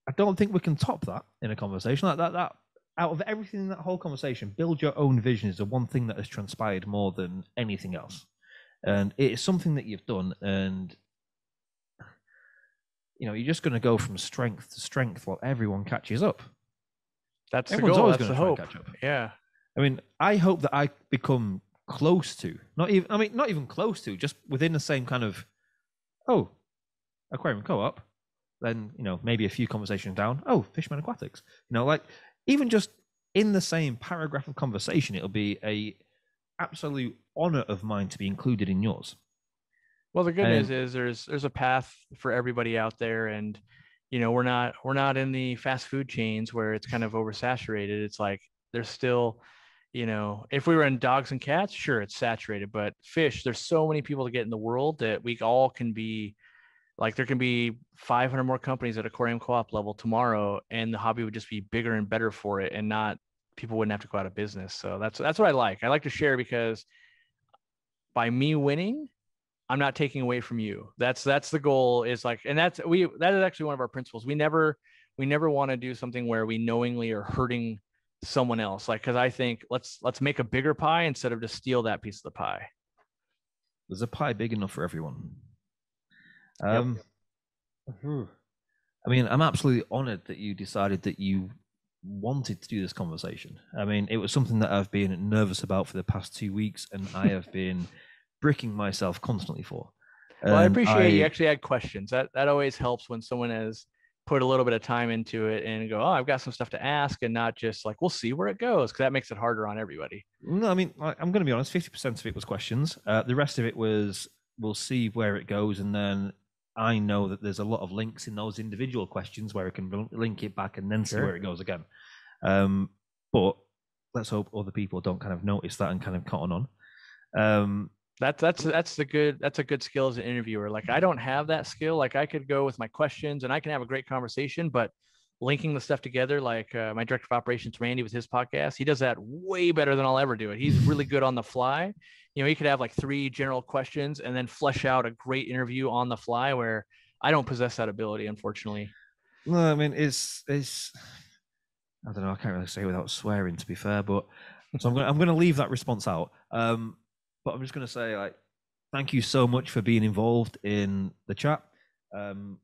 Speaker 1: I don't think we can top that in a conversation like that. That out of everything in that whole conversation, build your own vision is the one thing that has transpired more than anything else. And it is something that you've done, and you're just going to go from strength to strength while everyone catches up.
Speaker 2: That's
Speaker 1: Everyone's
Speaker 2: the goal.
Speaker 1: always
Speaker 2: That's
Speaker 1: going
Speaker 2: the
Speaker 1: to
Speaker 2: hope.
Speaker 1: try and catch up.
Speaker 2: Yeah.
Speaker 1: I mean, I hope that I become close to, not even close to, just within the same kind of, Aquarium Co-op, then, maybe a few conversations down, Fishman Aquatics. Like, even just in the same paragraph of conversation, it'll be a absolute honor of mine to be included in yours.
Speaker 2: Well, the good news is there's a path for everybody out there, and we're not in the fast food chains where it's kind of oversaturated. It's like there's still, if we were in dogs and cats, sure, it's saturated, but fish, there's so many people to get in the world that we all can be Like there can be 500 more companies at Aquarium Co-op level tomorrow, and the hobby would just be bigger and better for it, and not people wouldn't have to go out of business. So that's what I like. I like to share because by me winning, I'm not taking away from you. That's the goal, is like, and that is actually one of our principles. We never want to do something where we knowingly are hurting someone else. Like, cause I think let's make a bigger pie instead of just steal that piece of the pie.
Speaker 1: There's a pie big enough for everyone.
Speaker 2: Yep.
Speaker 1: I mean, I'm absolutely honored that you decided that you wanted to do this conversation. I mean, it was something that I've been nervous about for the past 2 weeks, and I have been bricking myself constantly for.
Speaker 2: Well, I appreciate you actually had questions. That always helps when someone has put a little bit of time into it and go, oh, I've got some stuff to ask, and not just like, we'll see where it goes, because that makes it harder on everybody.
Speaker 1: No, I mean, I'm going to be honest, 50% of it was questions. The rest of it was, we'll see where it goes, and then I know that there's a lot of links in those individual questions where I can link it back and then see where it goes again. But let's hope other people don't kind of notice that and kind of cotton on.
Speaker 2: That's a good skill as an interviewer. Like, I don't have that skill. Like, I could go with my questions and I can have a great conversation, but linking the stuff together, like my director of operations, Randy, with his podcast, he does that way better than I'll ever do it. He's really good on the fly. You know, he could have like 3 general questions and then flesh out a great interview on the fly, where I don't possess that ability, unfortunately.
Speaker 1: No, I mean, it's I don't know. I can't really say without swearing, to be fair, but so I'm going to leave that response out. But I'm just going to say, like, thank you so much for being involved in the chat.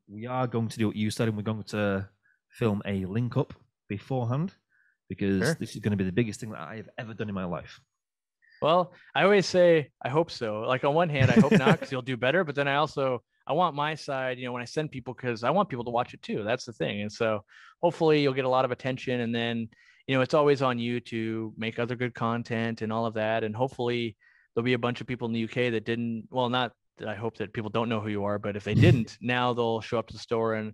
Speaker 1: We are going to do what you said, and we're going to film a link up beforehand, because this is going to be the biggest thing that I have ever done in my life.
Speaker 2: Well, I always say, I hope so. Like, on one hand, I hope not, because you'll do better. But then I want my side, you know, when I send people, because I want people to watch it too. That's the thing. And so hopefully you'll get a lot of attention. And then, you know, it's always on you to make other good content and all of that. And hopefully there'll be a bunch of people in the UK that didn't, well, not that I hope that people don't know who you are, but if they didn't, now they'll show up to the store. And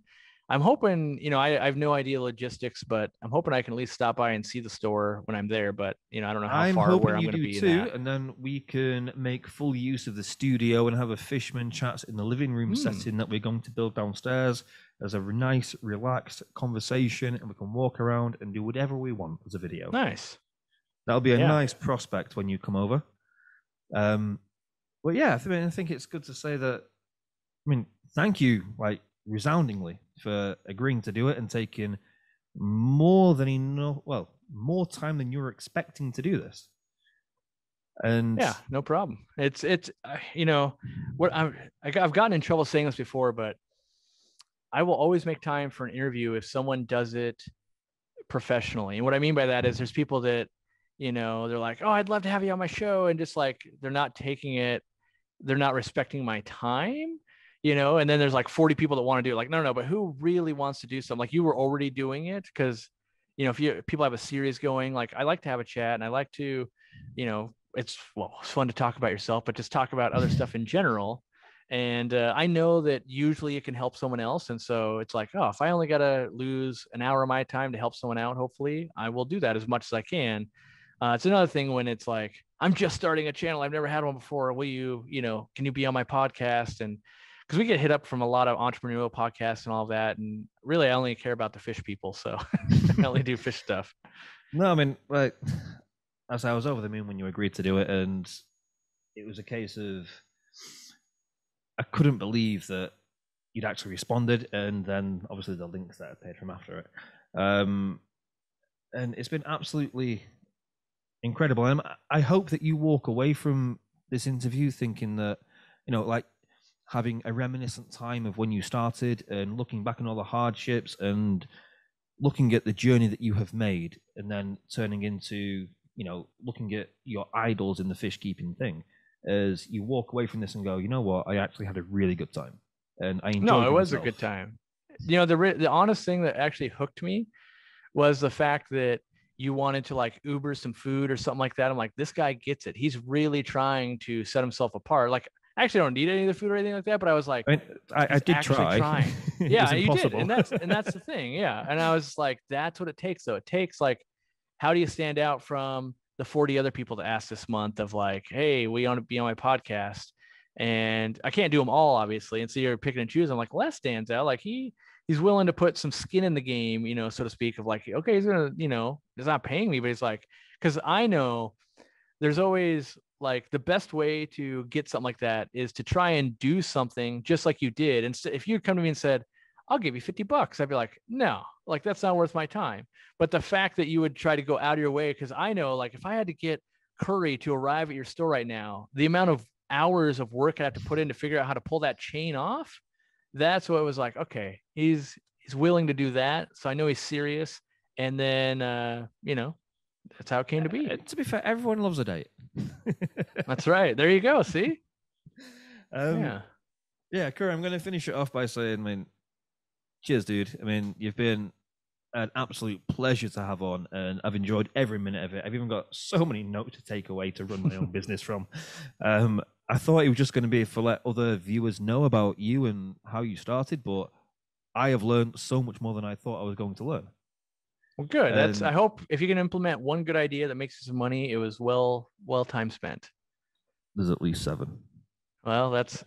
Speaker 2: I'm hoping, you know, I have no idea logistics, but I'm hoping I can at least stop by and see the store when I'm there. But, you know, I don't know how far where I'm going to be too,
Speaker 1: and then we can make full use of the studio and have a Fishman Chats in the living room setting that we're going to build downstairs as a nice, relaxed conversation, and we can walk around and do whatever we want as a video.
Speaker 2: Nice.
Speaker 1: That'll be a nice prospect when you come over. But yeah, I think it's good to say that. I mean, thank you, like, resoundingly, for agreeing to do it and taking more time than you were expecting to do this. And
Speaker 2: yeah, no problem. It's you know what, I've gotten in trouble saying this before, but I will always make time for an interview if someone does it professionally. And what I mean by that is, there's people that, you know, they're like, oh, I'd love to have you on my show, and just like, they're not respecting my time, you know. And then there's like 40 people that want to do it. Like, no, but who really wants to do something? Like, you were already doing it because, you know, if people have a series going, like, I like to have a chat, and I like to, you know, it's fun to talk about yourself, but just talk about other stuff in general. And I know that usually it can help someone else. And so it's like, oh, if I only got to lose an hour of my time to help someone out, hopefully I will do that as much as I can. It's another thing when it's like, I'm just starting a channel, I've never had one before. Will you, you know, can you be on my podcast? And because we get hit up from a lot of entrepreneurial podcasts and all of that. And really, I only care about the fish people. So I only do fish stuff.
Speaker 1: No, I mean, like, as I was over the moon when you agreed to do it, and it was a case of, I couldn't believe that you'd actually responded, and then obviously the links that I paid from after it. And it's been absolutely incredible. And I hope that you walk away from this interview thinking that, you know, like, having a reminiscent time of when you started, and looking back on all the hardships and looking at the journey that you have made, and then turning into, you know, looking at your idols in the fish keeping thing, as you walk away from this and go, you know what, I actually had a really good time, and I enjoyed it.
Speaker 2: No, it was a good time. You know, the honest thing that actually hooked me was the fact that you wanted to like Uber some food or something like that. I'm like, this guy gets it. He's really trying to set himself apart. Like, I actually don't need any of the food or anything like that, but I was like,
Speaker 1: I did try.
Speaker 2: Trying. Yeah, you did. And that's the thing. Yeah. And I was like, that's what it takes though. It takes, like, how do you stand out from the 40 other people that asked this month of like, hey, we want to be on my podcast? and I can't do them all, obviously. And so you're picking and choosing. I'm like, Les stands out. Like he's willing to put some skin in the game, so to speak, of like, okay, he's gonna, he's not paying me, but he's like, because I know there's always like the best way to get something like that is to try and do something just like you did. And if you'd come to me and said, I'll give you $50, I'd be like, no, like that's not worth my time. But the fact that you would try to go out of your way, because I know, like, if I had to get Cory to arrive at your store right now, the amount of hours of work I have to put in to figure out how to pull that chain off, that's what it was like. Okay, he's willing to do that, so I know he's serious. And then that's how it came to be.
Speaker 1: To be fair, everyone loves a date.
Speaker 2: That's right. There you go. See?
Speaker 1: Yeah, Cory, I'm going to finish it off by saying, cheers, dude. You've been an absolute pleasure to have on, and I've enjoyed every minute of it. I've even got so many notes to take away to run my own business from. I thought it was just going to be for let other viewers know about you and how you started, but I have learned so much more than I thought I was going to learn.
Speaker 2: Well, good. I hope if you can implement one good idea that makes you some money, it was well time spent.
Speaker 1: There's at least 7.
Speaker 2: Well, that's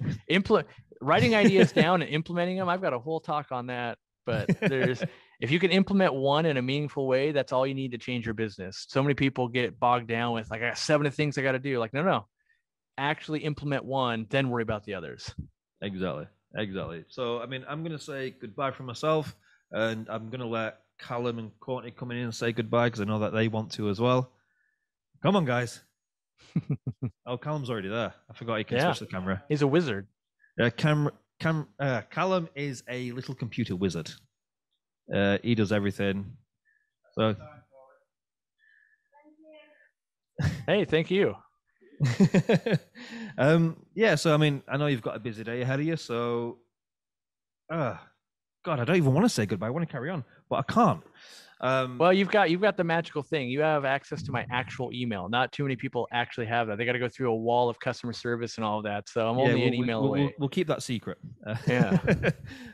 Speaker 2: writing ideas down and implementing them. I've got a whole talk on that, but if you can implement one in a meaningful way, that's all you need to change your business. So many people get bogged down with like, I got 7 things I got to do. Like, no, actually implement one, then worry about the others.
Speaker 1: Exactly. So, I'm going to say goodbye from myself, and I'm going to let Callum and Courtney come in and say goodbye because I know that they want to as well. Come on, guys. Oh, Callum's already there. I forgot he can switch the camera.
Speaker 2: He's a wizard.
Speaker 1: Callum is a little computer wizard. He does everything. So,
Speaker 2: hey, thank you.
Speaker 1: So I know you've got a busy day ahead of you, so God, I don't even want to say goodbye. I want to carry on, but I can't.
Speaker 2: Well, you've got the magical thing. You have access to my actual email. Not too many people actually have that. They got to go through a wall of customer service and all of that. So I'm only an email away.
Speaker 1: We'll keep that secret.
Speaker 2: Yeah,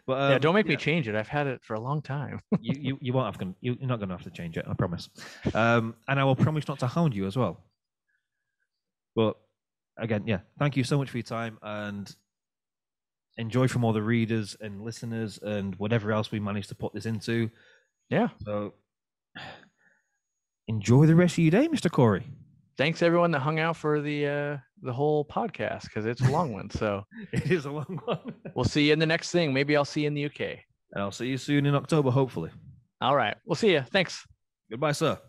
Speaker 2: but don't make me change it. I've had it for a long time.
Speaker 1: you won't have to. You're not going to have to change it. I promise. And I will promise not to hound you as well. But again, thank you so much for your time, and enjoy from all the readers and listeners and whatever else we managed to put this into.
Speaker 2: Yeah.
Speaker 1: So enjoy the rest of your day, Mr. Cory.
Speaker 2: Thanks everyone that hung out for the whole podcast, because it's a long one. So
Speaker 1: it is a long one.
Speaker 2: We'll see you in the next thing. Maybe I'll see you in the UK.
Speaker 1: I'll see you soon in October, hopefully.
Speaker 2: All right. We'll see you. Thanks.
Speaker 1: Goodbye, sir.